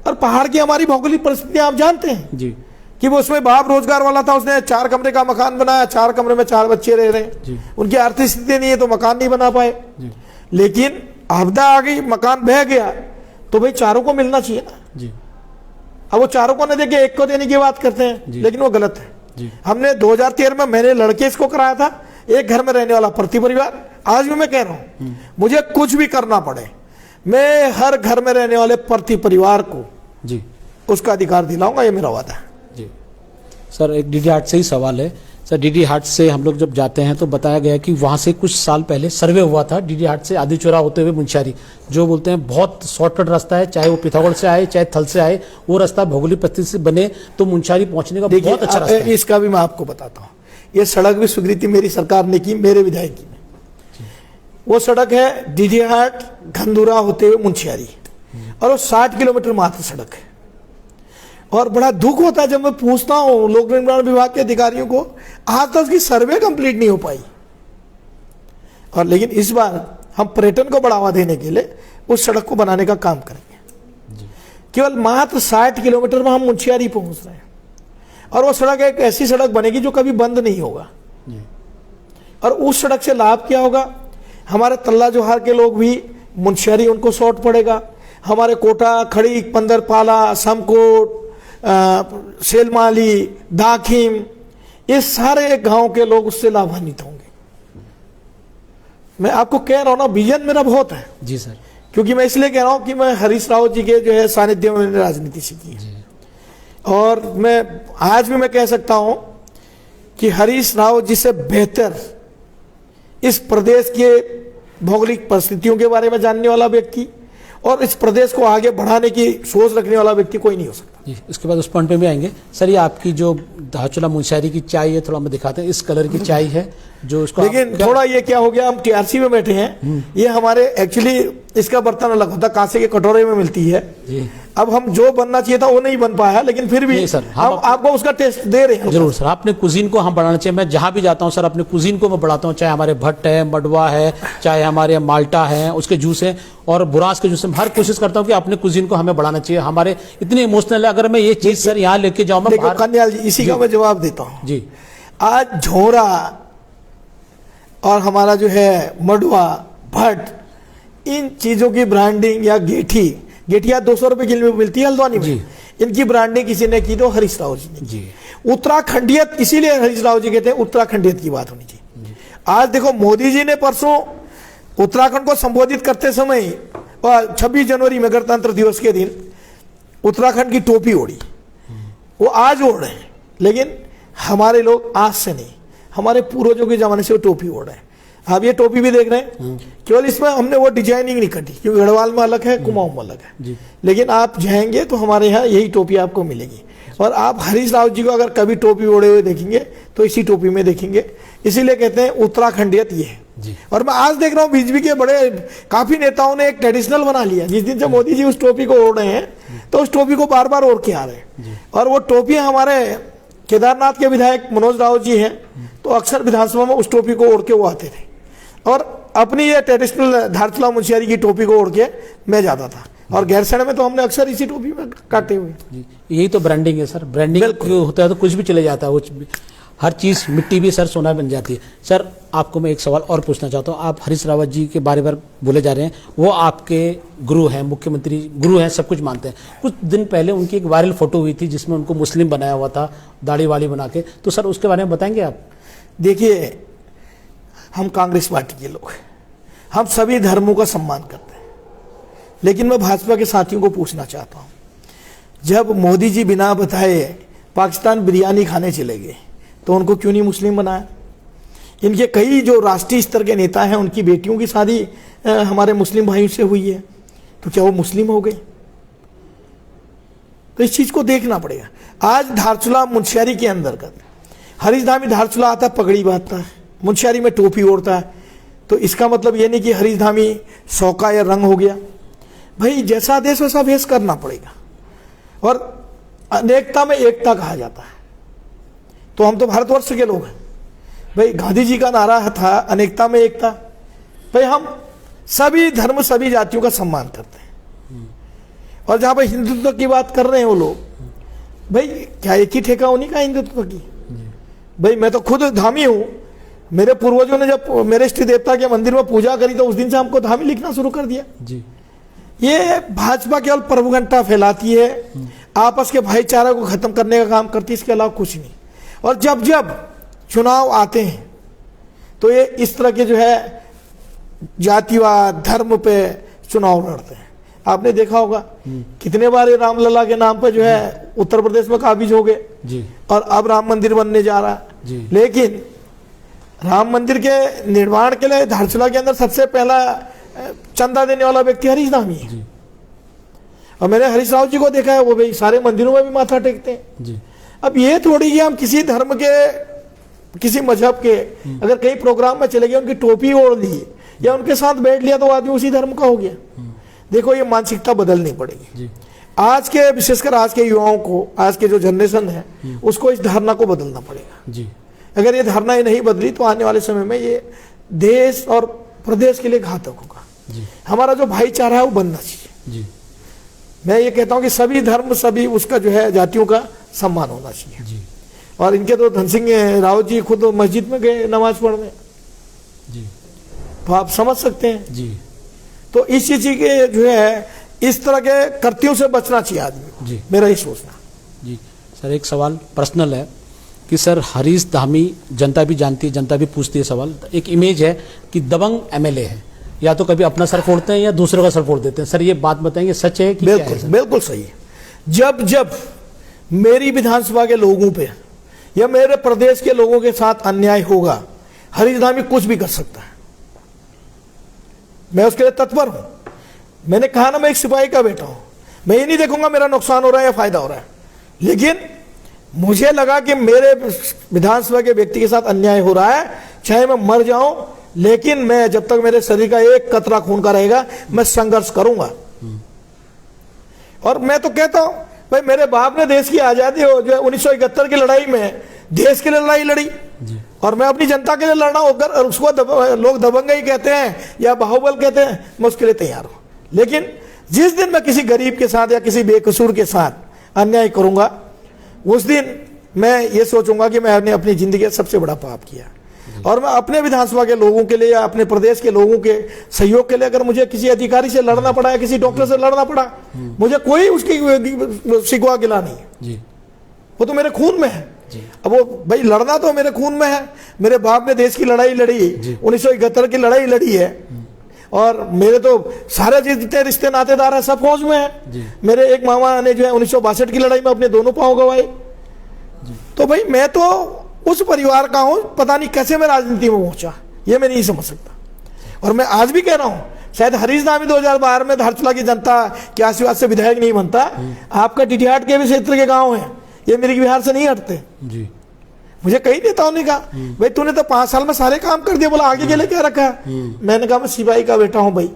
और पहाड़ की हमारी भौगोलिक परिस्थितियां आप जानते हैं जी, कि वो उसमें बाप रोजगार वाला था, उसने 4 कमरे का मकान बनाया, 4 कमरे में 4 बच्चे रह रहे हैं, उनकी आर्थिक स्थिति नहीं है तो मकान नहीं बना पाए। लेकिन आपदा आ गई, मकान बह गया, तो भाई चारों को मिलना चाहिए ना जी। अब वो चारों को न देके एक को देने की बात करते हैं, लेकिन वो गलत है। हमने 2013 में मैंने लड़के इसको कराया था, एक घर में रहने वाला प्रति परिवार। आज भी मैं कह रहा हूं, मुझे कुछ भी करना पड़े, मैं हर घर में रहने वाले प्रति परिवार को जी उसका अधिकार दिलाऊंगा, ये मेरा वादा है। जी सर, एक डीडी हाट से ही सवाल है सर। डीडी हाट से हम लोग जब जाते हैं तो बताया गया कि वहां से कुछ साल पहले सर्वे हुआ था, डीडी हाट से आदिचौरा होते हुए मुंशियारी, जो बोलते हैं बहुत शॉर्टकट रास्ता है, चाहे वो पिथौरागढ़ से आए चाहे थल से आए, वो रास्ता भौगोलिक परिस्थिति से बने तो मुंशियारी पहुंचने का बहुत अच्छा रास्ता है। इसका भी मैं आपको बताता हूँ, ये सड़क भी स्वीकृति मेरी सरकार ने की, मेरे विधायक की। वो सड़क है डीडी हाट घंधुरा होते हुए मुंशियारी, और वो 60 किलोमीटर मात्र सड़क है। और बड़ा दुख होता है जब मैं पूछता हूं लोक निर्माण विभाग के अधिकारियों को, आज तक उसकी सर्वे कंप्लीट नहीं हो पाई। और लेकिन इस बार हम पर्यटन को बढ़ावा देने के लिए उस सड़क को बनाने का काम करेंगे। केवल मात्र 60 किलोमीटर में हम मुंशियारी पहुंच रहे हैं, और वो सड़क एक ऐसी सड़क बनेगी जो कभी बंद नहीं होगा। और उस सड़क से लाभ क्या होगा, हमारे तल्ला जोहार के लोग भी मुंशियारी उनको शॉर्ट पड़ेगा, हमारे कोटा, खड़ी, पंदरपाला, समकोट, सेलमाली, दाखिम, ये सारे गांव के लोग उससे लाभान्वित होंगे। मैं आपको कह रहा हूं ना, विजन मेरा बहुत है जी सर। क्योंकि मैं इसलिए कह रहा हूं कि मैं हरीश रावत जी के जो है सानिध्य में मैंने राजनीति सीखी है। और मैं आज भी मैं कह सकता हूं कि हरीश रावत जी से बेहतर इस प्रदेश के भौगोलिक परिस्थितियों के बारे में जानने वाला व्यक्ति और इस प्रदेश को आगे बढ़ाने की सोच रखने वाला व्यक्ति कोई नहीं हो सकता। जी, इसके बाद उस पॉइंट पे भी आएंगे सर। ये आपकी जो धारचूला मुंशियारी की चाय है, थोड़ा हमें दिखाते हैं, इस कलर की चाय है जो इसको, लेकिन थोड़ा ये क्या हो गया, हम टीआरसी में बैठे हैं, ये हमारे एक्चुअली इसका बर्तन अलग होता है, कांसे के कटोरे में मिलती है जी। अब हम जो बनना चाहिए था वो नहीं बन पाया, लेकिन फिर भी सर हम आपको उसका टेस्ट दे रहे हैं। जरूर सर, अपने कुजीन को हम बढ़ाना चाहिए। मैं जहां भी जाता हूं सर, अपने कुजीन को मैं बढ़ाता हूं, चाहे हमारे भट्ट है, मडवा है, चाहे हमारे माल्टा है, उसके जूस है, और बुरास के जूस है। हर कोशिश करता हूं कि अपने कुजीन को हमें बढ़ाना चाहिए। हमारे इतने इमोशनल है, अगर मैं ये चीज सर यहाँ लेके जाऊं, मैं कन्याल जी, इसी का मैं जवाब देता हूँ जी। आज झोरा और हमारा जो है मडवा, भट्ट, इन चीजों की ब्रांडिंग, या गेठिया 200 रुपए किलो में मिलती है हल्द्वानी में, इनकी ब्रांडिंग किसी ने की तो हरीश रावत जी ने जी। उत्तराखंडियत, इसीलिए हरीश रावत जी कहते हैं उत्तराखंडियत की बात होनी चाहिए। आज देखो, मोदी जी ने परसों उत्तराखंड को संबोधित करते समय 26 जनवरी में गणतंत्र दिवस के दिन उत्तराखंड की टोपी ओढ़ी, वो आज ओढ़ रहे हैं, लेकिन हमारे लोग आज से नहीं, हमारे पूर्वजों के जमाने से वो टोपी ओढ़ रहे हैं। आप ये टोपी भी देख रहे हैं, केवल इसमें हमने वो डिजाइनिंग नहीं कटी, क्योंकि गढ़वाल में अलग है, कुमाऊं में अलग है, लेकिन आप जाएंगे तो हमारे यहाँ यही टोपी आपको मिलेगी। और आप हरीश रावत जी को अगर कभी टोपी ओढ़े हुए देखेंगे तो इसी टोपी में देखेंगे, इसीलिए कहते हैं उत्तराखंडियत ये है। और मैं आज देख रहा हूँ बीजेपी के बड़े काफी नेताओं ने एक ट्रेडिशनल बना लिया। जिस दिन से मोदी जी उस टोपी को ओढ़ रहे हैं तो उस टोपी को बार बार ओढ़ के आ रहे हैं। और वो टोपी हमारे केदारनाथ के विधायक मनोज रावत जी हैं, तो अक्सर विधानसभा में उस टोपी को ओढ़ के वो आते थे, और अपनी ये ट्रेडिशनल धारचूला मुंशियारी की टोपी को ओढ़ के मैं जाता था। और गैरसैंण में तो हमने अक्सर इसी टोपी में काटे हुए। यही तो ब्रांडिंग है सर। ब्रांडिंग होता है तो कुछ भी चले जाता है, हर चीज, मिट्टी भी सर सोना बन जाती है। सर आपको मैं एक सवाल और पूछना चाहता हूँ। आप हरीश रावत जी के बारे बार बोले जा रहे हैं, वो आपके गुरु हैं, मुख्यमंत्री गुरु हैं, सब कुछ मानते हैं। कुछ दिन पहले उनकी एक वायरल फोटो हुई थी जिसमें उनको मुस्लिम बनाया हुआ था, दाढ़ी वाड़ी बना के, तो सर उसके बारे में बताएंगे आप? देखिए, हम कांग्रेस पार्टी के लोग हैं, हम सभी धर्मों का सम्मान करते हैं, लेकिन मैं भाजपा के साथियों को पूछना चाहता हूं, जब मोदी जी बिना बताए पाकिस्तान बिरयानी खाने चले गए तो उनको क्यों नहीं मुस्लिम बनाया? इनके कई जो राष्ट्रीय स्तर के नेता हैं, उनकी बेटियों की शादी हमारे मुस्लिम भाइयों से हुई है, तो क्या वो मुस्लिम हो गए? तो इस चीज को देखना पड़ेगा। आज धारचूला मुंशियारी के अंतर्गत हरीश धामी धारचूला आता है, पगड़ी बांधता है, मुंशियारी में टोपी ओढ़ता है, तो इसका मतलब ये नहीं कि हरीश धामी सौका या रंग हो गया। भाई, जैसा देश वैसा भेष करना पड़ेगा, और अनेकता में एकता कहा जाता है, तो हम तो भारतवर्ष के लोग हैं। भाई, गांधी जी का नारा था अनेकता में एकता। भाई, हम सभी धर्म, सभी जातियों का सम्मान करते हैं, और जहां पर हिंदुत्व की बात कर रहे हैं वो लोग, भाई क्या एक ही ठेका उन्हीं का हिंदुत्व की? भाई, मैं तो खुद धामी हूं, मेरे पूर्वजों ने जब मेरे इष्ट देवता के मंदिर में पूजा करी तो उस दिन से हमको धामी लिखना शुरू कर दिया जी। ये भाजपा केवल प्रभुगंता फैलाती है, आपस के भाईचारा को खत्म करने का काम करती है, इसके अलावा कुछ नहीं। और जब जब चुनाव आते हैं तो ये इस तरह के जो है जातिवाद धर्म पे चुनाव लड़ते हैं। आपने देखा होगा कितने बार ये रामलला के नाम पर जो है उत्तर प्रदेश में काबिज हो गए जी। और अब राम मंदिर बनने जा रहा है जी। लेकिन राम मंदिर के निर्माण के लिए धारचूला के अंदर सबसे पहला चंदा देने वाला व्यक्ति हरीश धामी है जी। और मैंने हरीश राव जी को देखा है, वो भाई सारे मंदिरों में भी माथा टेकते हैं जी। अब ये थोड़ी कि हम किसी धर्म के किसी मजहब के अगर कहीं प्रोग्राम में चले गए, उनकी टोपी ओढ़ ली या उनके साथ बैठ लिया तो आदमी उसी धर्म का हो गया। देखो ये मानसिकता बदलनी पड़ेगी जी। आज के, विशेषकर आज के युवाओं को, आज के जो जनरेशन है उसको इस धारणा को बदलना पड़ेगा जी। अगर ये धारणा ही नहीं बदली तो आने वाले समय में ये देश और प्रदेश के लिए घातक होगा जी। हमारा जो भाईचारा है वो बनना चाहिए जी। मैं ये कहता हूं कि सभी धर्म सभी उसका जो है जातियों का सम्मान होना चाहिए जी। और इनके तो धन सिंह रावत जी खुद मस्जिद में गए नमाज पढ़ने जी। तो आप समझ सकते हैं जी। तो इस चीज के जो है इस तरह के कृत्यों से बचना चाहिए आदमी को जी। मेरा ये सोचना। जी सर एक सवाल पर्सनल है कि सर हरीश धामी जनता भी जानती है, जनता भी पूछती है सवाल, एक इमेज है कि दबंग एमएलए है, या तो कभी अपना सर फोड़ते हैं या दूसरों का सर फोड़ देते हैं। सर ये बात बताएंगे सच है कि क्या है बिल्कुल सर? बिल्कुल सही है। जब जब मेरी विधानसभा के लोगों पे या मेरे प्रदेश के लोगों के साथ अन्याय होगा हरीश धामी कुछ भी कर सकता है, मैं उसके लिए तत्पर हूं। मैंने कहा ना मैं एक सिपाही का बेटा हूं, मैं ये नहीं देखूंगा मेरा नुकसान हो रहा है या फायदा हो रहा है, लेकिन मुझे लगा कि मेरे विधानसभा के व्यक्ति के साथ अन्याय हो रहा है, चाहे मैं मर जाऊं, लेकिन मैं जब तक मेरे शरीर का एक कतरा खून का रहेगा मैं संघर्ष करूंगा। और मैं तो कहता हूं भाई मेरे बाप ने देश की आजादी हो जो 1971 की लड़ाई में देश के लिए लड़ाई लड़ी और मैं अपनी जनता के लिए लड़ना होकर, और उसको लोग दबंगई कहते हैं या बाहुबल कहते हैं, मैं उसके लिए तैयार हूं। लेकिन जिस दिन मैं किसी गरीब के साथ या किसी बेकसूर के साथ अन्याय करूंगा उस दिन मैं ये सोचूंगा कि मैंने अपनी जिंदगी का सबसे बड़ा पाप किया और मैं अपने विधानसभा के लोगों के लिए या अपने प्रदेश के लोगों के सहयोग के लिए अगर मुझे किसी अधिकारी से लड़ना पड़ा या किसी डॉक्टर से लड़ना पड़ा, मुझे कोई उसकी शिकवा गिला नहीं है जी। वो तो मेरे खून में है। जी। अब वो भाई लड़ना तो मेरे खून में है, मेरे बाप ने देश की लड़ाई लड़ी, 1971 की लड़ाई लड़ी है और मेरे तो सारे जितने रिश्ते नातेदार हैं सब फौज में है। मेरे एक मामा ने जो है 1962 की लड़ाई में अपने दोनों पांव गंवाए। तो भाई मैं तो उस परिवार का हूं, पता नहीं कैसे मैं राजनीति में पहुंचा ये मैं नहीं समझ सकता। और मैं आज भी कह रहा हूं शायद हरीश धामी 2012 में धारचूला की जनता के आशीर्वाद से विधायक नहीं बनता, आपका टिटिहाट के भी क्षेत्र के गांव है, ये मेरे बिहार से नहीं हटते। जी। मुझे कई नेताओं ने कहा भाई तूने तो 5 साल में सारे काम कर दिए, बोला आगे के लिए क्या रखा है? मैंने कहा मैं सिपाही का बेटा हूं भाई,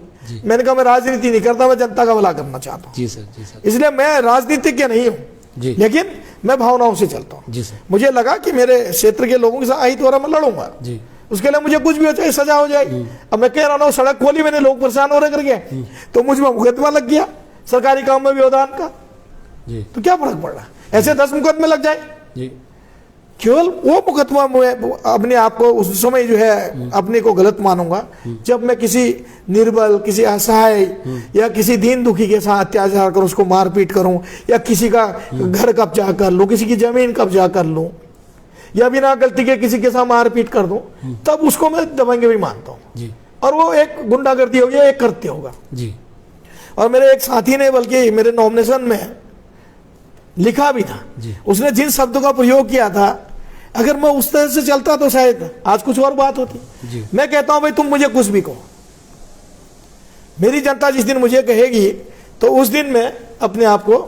मैंने कहा मैं राजनीति नहीं करता, मैं जनता का भला करना चाहता हूं। जी सर। जी सर। इसलिए मैं राजनीतिज्ञ नहीं हूं जी। लेकिन मैं भावनाओं से चलता हूं। जी सर। मुझे लगा कि मेरे क्षेत्र के लोगों के साथ आई तो मैं लड़ूंगा जी। उसके लिए मुझे कुछ भी हो चाहे सजा हो जाएगी। अब मैं कह रहा हूं सड़क खोली मैंने, लोग परेशान हो रहे करके, तो मुझ में मुकदमा लग गया सरकारी काम में व्यवधान का, जी। तो क्या फर्क पड़ रहा? ऐसे 10 मुकदमे लग जाए, जी। केवल वो मुकदमा में अपने आप को उस समय जो है अपने को गलत मानूंगा जब मैं किसी निर्बल, किसी असहाय या किसी दीन दुखी के साथ अत्याचार कर उसको मारपीट करूं या किसी का घर कब्जा कर लूं, किसी की जमीन कब्जा कर लूं या बिना गलती के किसी के साथ मारपीट कर दूं, तब उसको मैं दबंगे भी मानता हूं और वो एक गुंडागर्दी होगी, एक कृत्य होगा। जी। और मेरे एक साथी ने बल्कि मेरे नॉमिनेशन में लिखा भी था, उसने जिन शब्दों का प्रयोग किया था अगर मैं उस तरह से चलता तो शायद आज कुछ और बात होती। मैं कहता हूं भाई तुम मुझे कुछ भी कहो, मेरी जनता जिस दिन मुझे कहेगी तो उस दिन मैं अपने आप को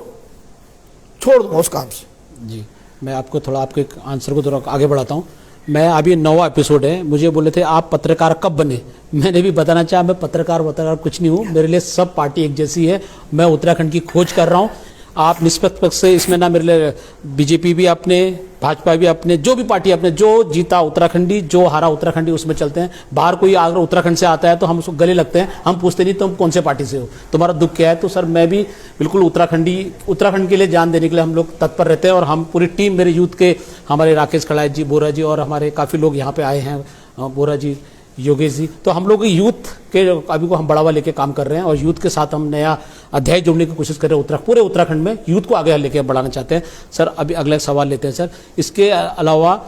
छोड़ दूंगा उस काम से। जी। मैं आपको थोड़ा आपके आंसर को थोड़ा आगे बढ़ाता हूं। मैं अभी 9वां एपिसोड है, मुझे बोले थे आप पत्रकार कब बने, मैंने भी बताना चाहा मैं पत्रकार कुछ नहीं हूं, मेरे लिए सब पार्टी एक जैसी है। मैं उत्तराखंड की खोज कर रहा हूं, आप निष्पक्ष पक्ष से इसमें ना मेरे लिए बीजेपी भी अपने, भाजपा भी अपने, जो भी पार्टी अपने, जो जीता उत्तराखंडी, जो हारा उत्तराखंडी, उसमें चलते हैं। बाहर कोई अगर उत्तराखंड से आता है तो हम उसको गले लगते हैं, हम पूछते नहीं तुम कौन से पार्टी से हो, तुम्हारा दुख क्या है। तो सर मैं भी बिल्कुल उत्तराखंड के लिए जान देने के लिए हम लोग तत्पर रहते हैं और हम पूरी टीम, मेरे यूथ के, हमारे राकेश खड़ायत जी, बोरा जी और हमारे काफ़ी लोग यहाँ पे आए हैं, बोरा जी, योगेश जी, तो हम लोग यूथ के अभी को हम बढ़ावा लेके काम कर रहे हैं और यूथ के साथ हम नया अध्याय जोड़ने की कोशिश कर रहे हैं पूरे उत्तराखंड में, यूथ को आगे लेके बढ़ाना चाहते हैं। सर अभी अगला सवाल लेते हैं सर। इसके अलावा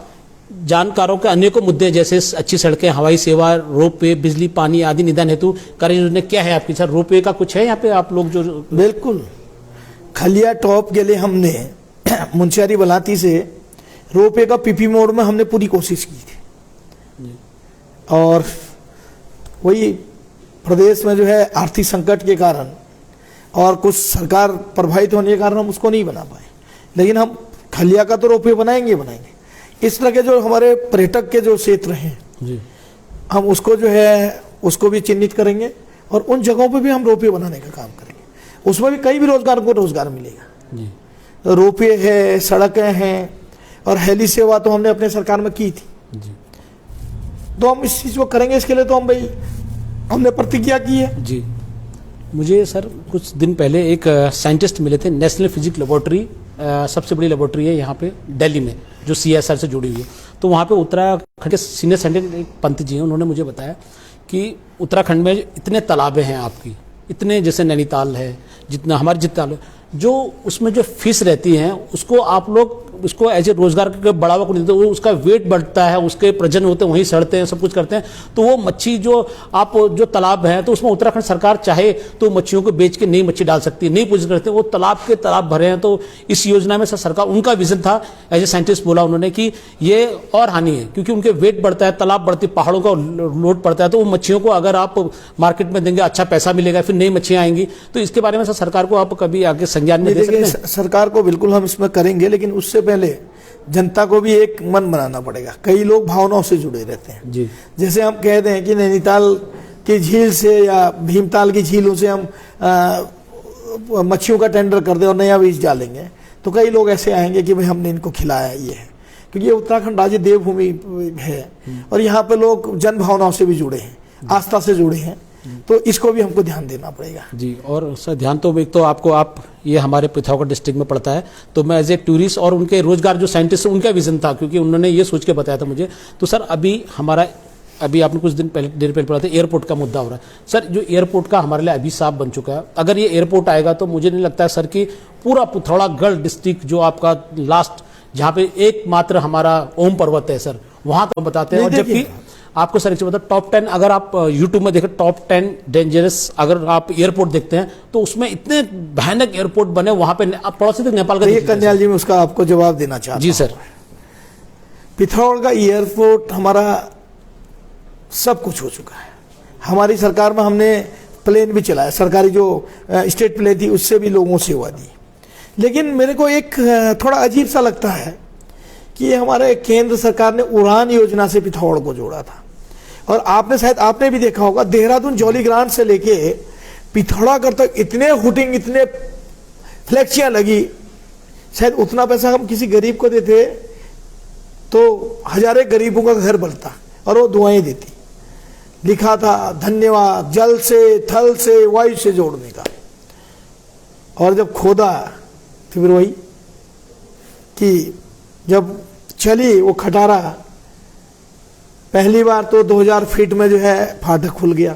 जानकारों के अनेकों मुद्दे जैसे अच्छी सड़कें, हवाई सेवा, रोपवे, बिजली, पानी आदि निदान हेतु कार्य योजना क्या है आपकी? सर रोपवे का कुछ है यहाँ पे आप लोग जो? बिल्कुल, खलिया टॉप के लिए हमने मुंशियारी बलाती से रोपवे का पीपी मोड में हमने पूरी कोशिश की थी, और वही प्रदेश में जो है आर्थिक संकट के कारण और कुछ सरकार प्रभावित होने के कारण हम उसको नहीं बना पाए, लेकिन हम खलिया का तो रोपवे बनाएंगे। इस तरह के जो हमारे पर्यटक के जो क्षेत्र हैं जी, हम उसको जो है उसको भी चिन्हित करेंगे और उन जगहों पे भी हम रोपवे बनाने का काम करेंगे। उसमें भी कई भी रोजगार मिलेगा जी। तो रोपवे है, सड़कें हैं, और हेली सेवा तो हमने अपने सरकार में की थी जी। तो हम इस चीज़ को करेंगे। इसके लिए तो हमने प्रतिज्ञा की है जी। मुझे सर कुछ दिन पहले एक साइंटिस्ट मिले थे, नेशनल फिजिक्स लेबोरेटरी सबसे बड़ी लेबोरेटरी है यहाँ पे दिल्ली में जो CSR से जुड़ी हुई है। तो वहाँ पे उत्तराखंड के सीनियर साइंटिस्ट पंत जी हैं, उन्होंने मुझे बताया कि उत्तराखंड में इतने तालाबें हैं आपकी, इतने जैसे नैनीताल है, जितना हमारे जितना जो उसमें जो फिश रहती हैं उसको आप लोग उसको एज ए रोजगार के बढ़ावा को नहीं देते, उसका वेट बढ़ता है, उसके प्रजनन होते हैं, वहीं सड़ते हैं, सब कुछ करते हैं। तो वो मच्छी जो आप जो तालाब हैं तो उसमें उत्तराखंड सरकार चाहे तो मच्छियों को बेच के नई मच्छी डाल सकती है, नई पोजिशन करते हैं, वो तालाब के तालाब भरे हैं। तो इस योजना में सर सरकार, उनका विजन था एज ए साइंटिस्ट, बोला उन्होंने कि ये और हानि है क्योंकि उनके वेट बढ़ता है, तालाब बढ़ती, पहाड़ों का लोड पड़ता है, तो वो मच्छियों को अगर आप मार्केट में देंगे अच्छा पैसा मिलेगा, फिर नई मच्छियाँ आएंगी। तो इसके बारे में सर सरकार को आप कभी आगे संज्ञान में दे सकते हैं? सरकार को बिल्कुल हम इसमें करेंगे, लेकिन उससे पहले जनता को भी एक मन बनाना पड़ेगा। कई लोग भावनाओं से जुड़े रहते हैं जी। जैसे हम कहते हैं कि नैनीताल की झील से या भीमताल की झीलों से हम मच्छियों का टेंडर कर दें और नया बीज डालेंगे, तो कई लोग ऐसे आएंगे कि भाई हमने इनको खिलाया ये है, क्योंकि ये उत्तराखंड राज्य देवभूमि है और यहाँ पे लोग जन भावनाओं से भी जुड़े हैं, आस्था से जुड़े हैं, तो इसको भी हमको ध्यान देना पड़ेगा। जी। और सर ध्यान तो एक तो आपको आप ये हमारे पिथौरागढ़ डिस्ट्रिक्ट में पड़ता है, तो मैं एज ए टूरिस्ट और उनके रोजगार जो साइंटिस्ट उनका विजन था, क्योंकि उन्होंने ये सोच के बताया था मुझे। तो सर अभी आपने कुछ देर पहले पढ़ा था एयरपोर्ट का मुद्दा हो रहा है सर, जो एयरपोर्ट का हमारे लिए अभी साफ बन चुका है। अगर ये एयरपोर्ट आएगा तो मुझे नहीं लगता है सर कि पूरा पिथौरागढ़ डिस्ट्रिक्ट जो आपका लास्ट जहाँ पे एकमात्र हमारा ओम पर्वत है सर, वहां तो बताते हैं। और जबकि आपको सर एक बता, टॉप 10 अगर आप यूट्यूब में देखें, टॉप 10 डेंजरस अगर आप एयरपोर्ट देखते हैं तो उसमें इतने भयानक एयरपोर्ट बने वहां पे। आप पड़ोसी तक नेपाल का कन्याल जी में उसका आपको जवाब देना चाहता हूं। जी सर। पिथौरागढ़ का एयरपोर्ट हमारा सब कुछ हो चुका है। हमारी सरकार में हमने प्लेन भी चलाया, सरकारी जो स्टेट प्लेन थी उससे भी लोगों से सेवा दी। लेकिन मेरे को एक थोड़ा अजीब सा लगता है कि हमारे केंद्र सरकार ने उड़ान योजना से पिथौरागढ़ को जोड़ा था, और आपने भी देखा होगा देहरादून जॉली ग्रांट से लेके पिथौरागढ़ तक इतने हुटिंग, इतने फ्लैक्सियां लगी, शायद उतना पैसा हम किसी गरीब को देते तो हजारों गरीबों का घर बनता और वो दुआएं देती। लिखा था धन्यवाद जल से, थल से, वायु से जोड़ने का, और जब खोदा तो फिर वही कि जब चली वो खटारा, पहली बार तो 2000 फीट में जो है फाटक खुल गया।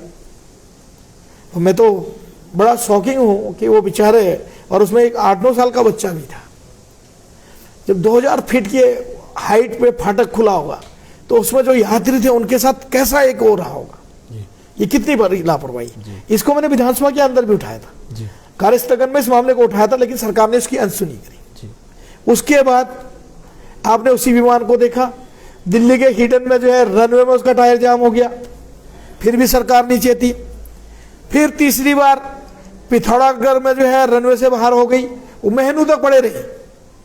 तो मैं तो बड़ा शॉकिंग हूं कि वो बेचारे, और उसमें एक 8-9 साल का बच्चा भी था। जब 2000 फीट के हाइट पे फाटक खुला होगा तो उसमें जो यात्री थे उनके साथ कैसा एक हो रहा होगा, ये कितनी बड़ी लापरवाही। इसको मैंने विधानसभा के अंदर भी उठाया था, कार्यस्थगन में इस मामले को उठाया था, लेकिन सरकार ने इसकी अनसुनी करी। उसके बाद आपने उसी विमान को देखा, दिल्ली के हिडन में जो है रनवे में उसका टायर जाम हो गया, फिर भी सरकार नीचे थी। फिर तीसरी बार पिथौरागढ़ में जो है रनवे से बाहर हो गई, वो मेहनू तक पड़े रहे।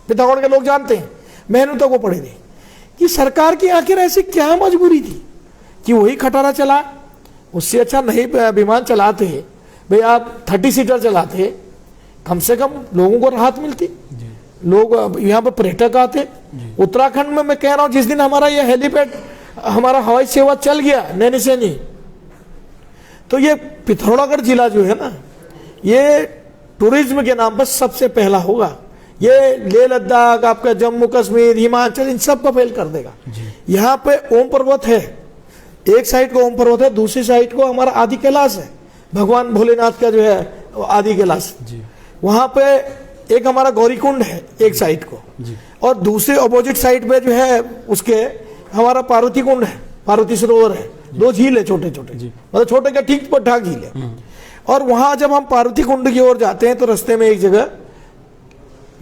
पिथौरागढ़ के लोग जानते हैं मेहनू तक वो पड़े रहे कि सरकार की आखिर ऐसी क्या मजबूरी थी कि वही खटारा चला। उससे अच्छा नहीं विमान चलाते भाई, आप 30 सीटर चलाते, कम से कम लोगों को राहत मिलती, लोग यहाँ पर पर्यटक आते। उत्तराखंड में मैं कह रहा हूँ जिस दिन हमारा ये हेलीपैड, हमारा हवाई सेवा चल गया नैनीसैनी, तो ये पिथौरागढ़ जिला जो है ना, ये टूरिज्म के नाम पर सबसे पहला होगा। ये लेह लद्दाख, आपका जम्मू कश्मीर, हिमाचल, इन सब को फेल कर देगा। यहाँ पे ओम पर्वत है, एक साइड को ओम पर्वत है, दूसरी साइड को हमारा आदि कैलाश है, भगवान भोलेनाथ का जो है आदि कैलाश, जी वहां पे एक हमारा गौरीकुंड है एक साइड को, जी और दूसरे अपोजिट साइड पे जो है उसके हमारा पार्वती कुंड है, पार्वती सरोवर है, दो झील है छोटे छोटे, मतलब छोटे का ठीक पर ठाक झील है। और वहां जब हम पार्वती कुंड की ओर जाते हैं तो रास्ते में एक जगह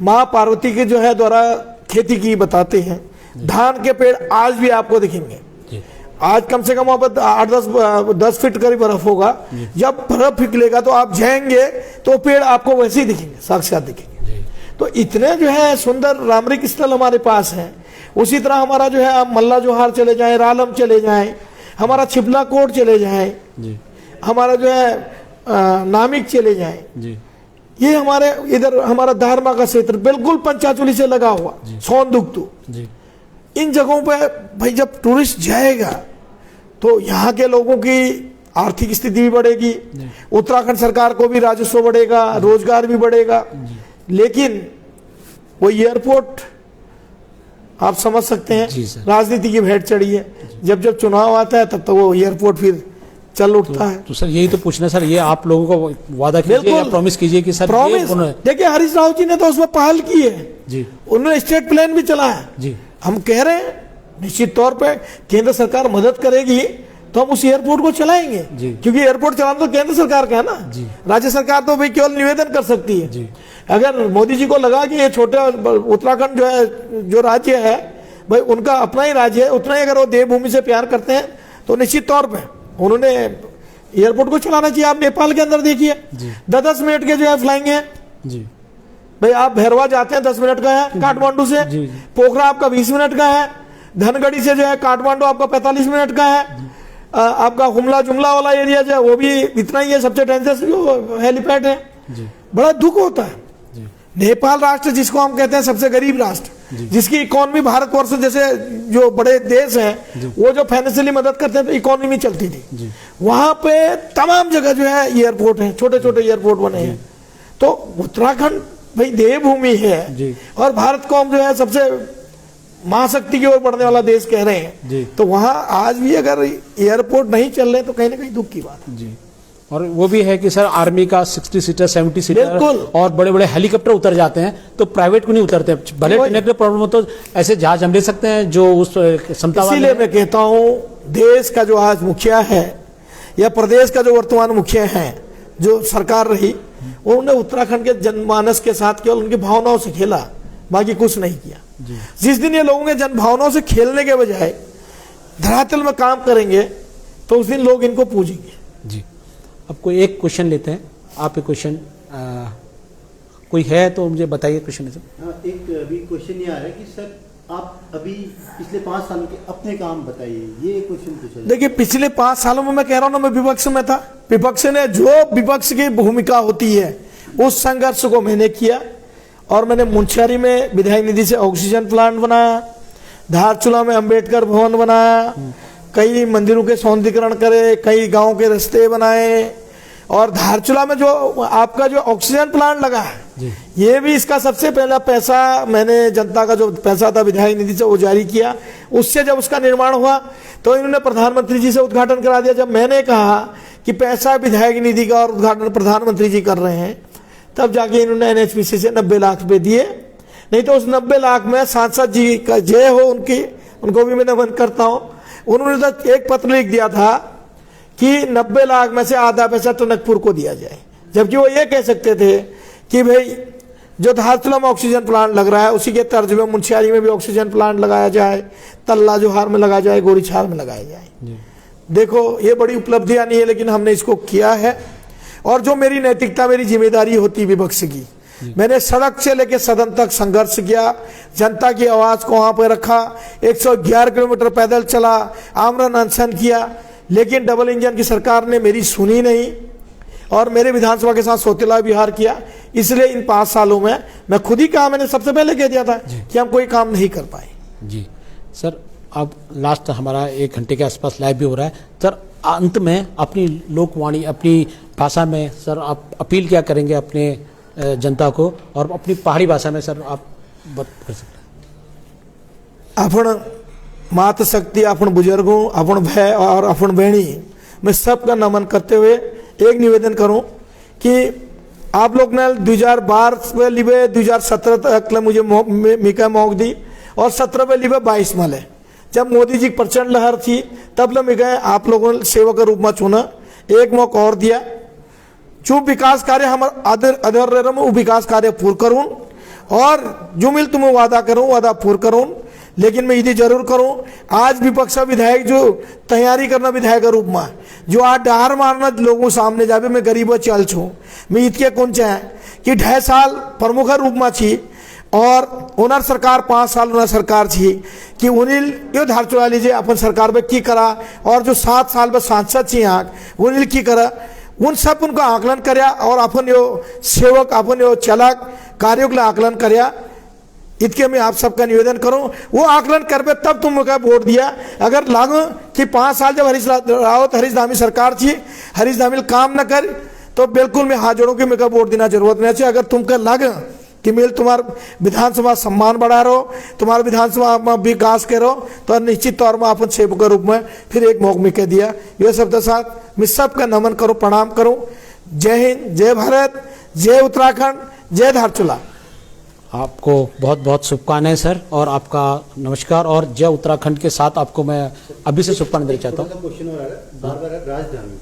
माँ पार्वती के जो है द्वारा खेती की बताते हैं। धान के पेड़ आज भी आपको दिखेंगे, जी आज कम से कम वहां पर 8-10 फीट करीब बर्फ होगा। जब बर्फ पिघलेगा तो आप जाएंगे तो पेड़ आपको वैसे ही दिखेंगे, साक्षात दिखेंगे। तो इतने जो है सुंदर रामरिक स्थल हमारे पास हैं। उसी तरह हमारा जो है आप मल्ला जोहार चले जाएं, रालम चले जाएं, हमारा छिपला कोट चले जाएं, जी हमारा जो है नामिक चले जाएं, जी ये हमारे इधर हमारा धारमा का क्षेत्र बिल्कुल पंचाचूली से लगा हुआ, सोनदुगतू, जी इन जगहों पे भाई जब टूरिस्ट जाएगा तो यहाँ के लोगों की आर्थिक स्थिति भी बढ़ेगी, उत्तराखंड सरकार को भी राजस्व बढ़ेगा, रोजगार भी बढ़ेगा। लेकिन वो एयरपोर्ट आप समझ सकते हैं, जी सर। राजनीति की भेंट चढ़ी है। जब जब चुनाव आता है तब तक वो एयरपोर्ट फिर चल उठता है। तो सर यही तो पूछना सर, ये आप लोगों को वादा कीजिए या बिल्कुल। प्रॉमिस कीजिए कि सर प्रॉमिस, देखिए हरीश राव जी ने तो उसमें पहल की है, जी उन्होंने स्टेट प्लान भी चला है। जी हम कह रहे हैं निश्चित तौर पे केंद्र सरकार मदद करेगी तो हम उस एयरपोर्ट को चलाएंगे, जी। क्योंकि एयरपोर्ट चलाना तो केंद्र सरकार का है ना, जी। राज्य सरकार तो भाई केवल निवेदन कर सकती है। जी। अगर मोदी जी को लगा कि ये छोटे उत्तराखंड जो है, जो राज्य है भाई उनका अपना ही राज्य है, उतना ही अगर वो देवभूमि से प्यार करते हैं तो निश्चित तौर पे उन्होंने एयरपोर्ट को चलाना चाहिए। आप नेपाल के अंदर देखिए 10-10 मिनट के जो है फ्लाइंग है, जी भाई आप भैरवा जाते हैं 10 मिनट का है काठमांडू से, जी। पोखरा आपका 20 मिनट का है, धनगढ़ी से जो है काठमांडू आपका 45 मिनट का है, आपका हुमला जुमला वाला एरिया जो है वो भी इतना ही है, सबसे डेंजरस जो हेलीपैड है। जी बड़ा दुख होता है। नेपाल राष्ट्र जिसको हम कहते हैं सबसे गरीब राष्ट्र, जिसकी इकोनॉमी भारतवर्ष जैसे जो बड़े देश हैं वो जो फाइनेंशियली मदद करते हैं तो इकोनॉमी चलती थी, वहां पे तमाम जगह जो है एयरपोर्ट है, छोटे छोटे एयरपोर्ट बने हैं। तो उत्तराखंड भाई देवभूमि है और भारत को हम जो है सबसे महाशक्ति की ओर बढ़ने वाला देश कह रहे हैं, तो वहां आज भी अगर एयरपोर्ट नहीं चल रहे तो कहीं ना कहीं दुख की बात है। जी। और वो भी है कि सर आर्मी का 60 सीटर 70 सीटर बिल्कुल। और बड़े बड़े हेलीकॉप्टर उतर जाते हैं, तो प्राइवेट को नहीं उतरते। भले टेक्निकल प्रॉब्लम हो तो ऐसे जहाज हम ले सकते हैं जो उस क्षमता वाले इसीलिए मैं कहता हूं देश का जो आज मुखिया है या प्रदेश का जो वर्तमान मुखिया है, जो सरकार रही, उन्होंने उत्तराखंड के जनमानस के साथ केवल उनकी भावनाओं से खेला, बाकी कुछ नहीं किया। जिस दिन ये लोगों के जन भावनाओं से खेलने के बजाय धरातल में काम करेंगे तो उस दिन लोग इनको पूजेंगे। जी। अब कोई एक क्वेश्चन लेते हैं, आप एक क्वेश्चन कोई है तो मुझे बताइए क्वेश्चन। एक अभी क्वेश्चन ये आ रहा है कि सर आप अभी पिछले 5 साल के अपने काम बताइए, ये क्वेश्चन पूछा। देखिए पिछले 5 सालों में मैं कह रहा हूं ना, मैं विपक्ष में था, विपक्ष ने जो विपक्ष की भूमिका होती है उस संघर्ष को मैंने किया। और मैंने मुंशियारी में विधायक निधि से ऑक्सीजन प्लांट बनाया, धारचूला में अंबेडकर भवन बनाया, कई मंदिरों के सौंदर्यीकरण करे, कई गांव के रास्ते बनाए, और धारचूला में जो आपका जो ऑक्सीजन प्लांट लगा है ये भी इसका सबसे पहला पैसा मैंने जनता का जो पैसा था विधायक निधि से वो जारी किया। उससे जब उसका निर्माण हुआ तो इन्होंने प्रधानमंत्री जी से उद्घाटन करा दिया। जब मैंने कहा कि पैसा विधायक निधि का और उद्घाटन प्रधानमंत्री जी कर रहे हैं, तब जाके इन्होंने एनएचपीसी से 90 लाख रुपए दिए। नहीं तो उस 90 लाख में सांसद जी का जय हो उनकी, उनको भी मैं नमन करता हूं, उन्होंने तो एक पत्र लिख दिया था कि 90 लाख में से आधा पैसा टनकपुर को दिया जाए, जबकि वो ये कह सकते थे कि भाई जो धारचूला में ऑक्सीजन प्लांट लग रहा है उसी के तर्ज में मुंशियारी में भी ऑक्सीजन प्लांट लगाया जाए, तल्ला जोहार में लगाया जाए, गोरीछार में लगाया जाए। देखो ये बड़ी उपलब्धियां नहीं है, लेकिन हमने इसको किया है। और जो मेरी नैतिकता, मेरी जिम्मेदारी होती विपक्ष की, मैंने सड़क से लेकर सदन तक संघर्ष किया, जनता की आवाज को वहां पर रखा, 111 किलोमीटर पैदल चला, आमरण अनशन किया, लेकिन डबल इंजन की सरकार ने मेरी सुनी नहीं और मेरे विधानसभा के साथ सौतेला व्यवहार किया। इसलिए इन 5 सालों में मैं खुद ही कहा, मैंने सबसे पहले कह दिया था कि हम कोई काम नहीं कर पाए। जी सर, अब लास्ट हमारा 1 घंटे के आसपास लाइव भी हो रहा है सर। अंत में अपनी लोकवाणी, अपनी भाषा में सर आप अपील क्या करेंगे अपने जनता को, और अपनी पहाड़ी भाषा में सर आप कर सकते हैं। अपन मात शक्ति, अपन बुजुर्गों, अपन भाई और अपन बहनी, मैं सबका नमन करते हुए एक निवेदन करूं कि आप लोग ने 2012 में लिबे 2017 तक मुझे मिका मौक दी और 17 में लिबे 22 में ले जब मोदी जी की प्रचंड लहर थी तब ले मिका आप लोगों ने सेवा के रूप में चुना, एक मौका और दिया। जो विकास कार्य हमारे अधर रह वो विकास कार्य पूर्ण करूँ और जो मिल तुम्हें वादा करूँ वादा पूर्ण करूँ। लेकिन मैं यदि जरूर करूं, आज विपक्ष विधायक जो तैयारी करना विधायक के रूप में जो आज डहार मारना लोगों सामने जावे मैं गरीब चल छू मैं इतके कौन चाहे कि 2.5 साल प्रमुख रूप में छी और उनर सरकार 5 साल उनर सरकार छी कि उनिल यो धार चुरा लीजिए अपन सरकार में की करा और जो 7 साल में सांसद छी यहाँ उनिल की करा उन सब उनका आकलन कर्या और अपन यो सेवक अपन यो चलक कार्यों का आकलन कर्या। इसके मैं आप सबका निवेदन करूं वो आकलन करबे तब तुम मुझे वोट दिया। अगर लागू कि 5 साल जब हरीश धामी सरकार थी हरीश धामी काम न कर तो बिल्कुल मैं हाथ जोड़ूं कि मुझे वोट देना जरूरत नहीं चाहिए। अगर तुमको लगे कि मेल तुम्हारा विधानसभा सम्मान बढ़ा रहो तुम्हारा विधानसभा में विकास करो तो निश्चित तौर में अपन सेवक के रूप में फिर एक मौका मिल दिया। ये सब के साथ मैं सबका नमन करूँ प्रणाम करूँ। जय हिंद, जय भारत, जय उत्तराखंड, जय धारचूला। आपको बहुत बहुत शुभकामनाएं सर और आपका नमस्कार और जय उत्तराखंड के साथ आपको मैं अभी से शुभकामनाएं देना चाहता हूँ। क्वेश्चन हो रहा है बार-बार राजधानी।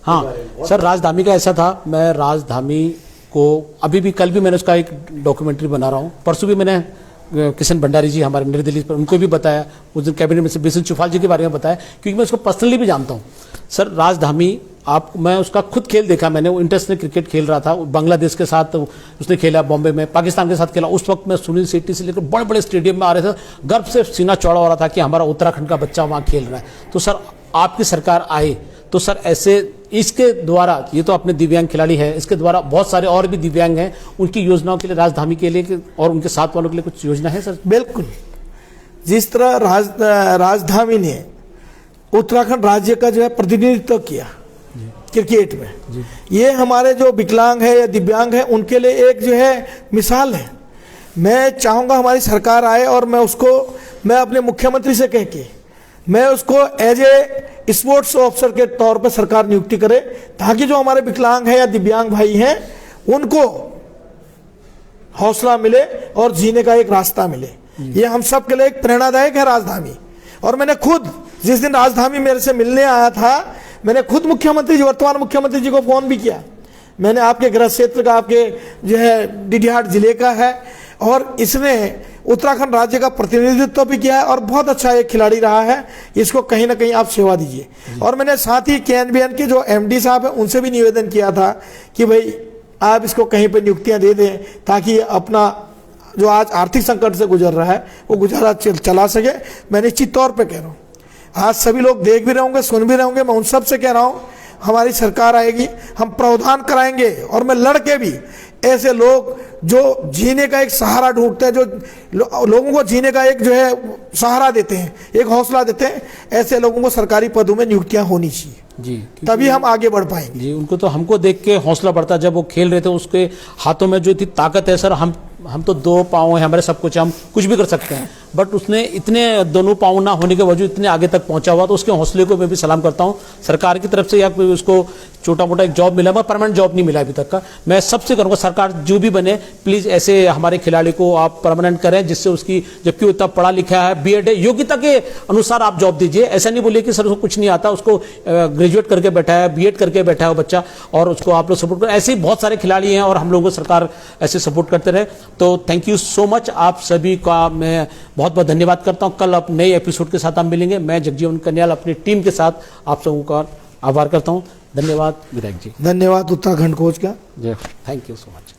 हाँ सर, राजधानी का ऐसा था, मैं राजधानी को अभी भी कल भी मैंने उसका एक डॉक्यूमेंट्री बना रहा हूँ। परसों भी मैंने किशन भंडारी जी हमारे नई दिल्ली पर उनको भी बताया, उस दिन कैबिनेट में से बिशन चुफाल जी के बारे में बताया क्योंकि मैं उसको पर्सनली भी जानता हूँ। सर राजधानी मैं उसका खुद खेल देखा, मैंने वो इंटरनेशनल क्रिकेट खेल रहा था बांग्लादेश के साथ उसने खेला, बॉम्बे में पाकिस्तान के साथ खेला। उस वक्त मैं सुनील शेट्टी से लेकर बड़े बड़े स्टेडियम में आ रहे थे, गर्व से सीना चौड़ा हो रहा था कि हमारा उत्तराखंड का बच्चा वहाँ खेल रहा है। तो सर आपकी सरकार आए तो सर ऐसे इसके द्वारा, ये तो अपने दिव्यांग खिलाड़ी है, इसके द्वारा बहुत सारे और भी दिव्यांग हैं, उनकी योजनाओं के लिए राजधानी के लिए और उनके साथ वालों के लिए कुछ योजना है सर? बिल्कुल, जिस तरह राजधानी ने उत्तराखंड राज्य का जो है प्रतिनिधित्व किया क्रिकेट में, ये हमारे जो विकलांग है या दिव्यांग है उनके लिए एक जो है मिसाल है। मैं चाहूँगा हमारी सरकार आए और मैं अपने मुख्यमंत्री से कह के मैं उसको एज ए स्पोर्ट्स ऑफिसर के तौर पर सरकार नियुक्ति करे ताकि जो हमारे विकलांग है या दिव्यांग भाई हैं उनको हौसला मिले और जीने का एक रास्ता मिले। ये हम सब के लिए एक प्रेरणादायक है राजधानी। और मैंने खुद जिस दिन राजधानी मेरे से मिलने आया था मैंने खुद मुख्यमंत्री जी, वर्तमान मुख्यमंत्री जी को फोन भी किया। मैंने आपके गृह क्षेत्र का, आपके जो है डीडीहाट जिले का है और इसने उत्तराखंड राज्य का प्रतिनिधित्व भी किया है और बहुत अच्छा एक खिलाड़ी रहा है, इसको कहीं ना कहीं आप सेवा दीजिए। और मैंने साथ ही KNBN के जो MD साहब हैं उनसे भी निवेदन किया था कि भाई आप इसको कहीं पर नियुक्तियां दे दें ताकि अपना जो आज आर्थिक संकट से गुजर रहा है वो गुजारा चला सके। मैं निश्चित तौर पर कह रहा हूँ, आज सभी लोग देख भी रहे होंगे, सुन भी रहे होंगे, मैं उन सब से कह रहा हूँ हमारी सरकार आएगी, हम प्रावधान कराएंगे और मैं लड़के भी ऐसे लोग जो जीने का एक सहारा ढूंढते हैं, जो लोगों को जीने का एक जो है सहारा देते हैं, एक हौसला देते हैं, ऐसे लोगों को सरकारी पदों में नियुक्तियां होनी चाहिए जी, तभी हम आगे बढ़ पाएंगे जी। उनको तो हमको देख के हौसला बढ़ता, जब वो खेल रहे थे उसके हाथों में जो इतनी ताकत है सर, हम तो 2 पाँव हैं, हमारे सब कुछ, हम कुछ भी कर सकते हैं, बट उसने इतने दोनों पाँव ना होने के बावजूद इतने आगे तक पहुंचा हुआ, तो उसके हौसले को मैं भी सलाम करता हूं। सरकार की तरफ से या कोई उसको छोटा मोटा एक जॉब मिला, परमानेंट जॉब नहीं मिला अभी तक का। मैं सबसे करूंगा सरकार जो भी बने प्लीज ऐसे हमारे खिलाड़ी को आप परमानेंट करें, जिससे उसकी, जबकि वो इतना पढ़ा लिखा है, B.Ed है, योग्यता के अनुसार आप जॉब दीजिए। ऐसा नहीं बोलिए कि सर उसको कुछ नहीं आता, उसको ग्रेजुएट करके बैठा है, B.Ed करके बैठा है वो बच्चा, और उसको आप लोग सपोर्ट करें। ऐसे ही बहुत सारे खिलाड़ी हैं और हम लोगों को सरकार ऐसे सपोर्ट करते रहे। तो थैंक यू सो मच, आप सभी का मैं बहुत बहुत धन्यवाद करता हूं। कल अब नए एपिसोड के साथ हम मिलेंगे। मैं जगजीवन कन्याल अपनी टीम के साथ आप सबों का आभार करता हूं। धन्यवाद विधायक जी। धन्यवाद उत्तराखंड कोच का। जय, थैंक यू सो मच।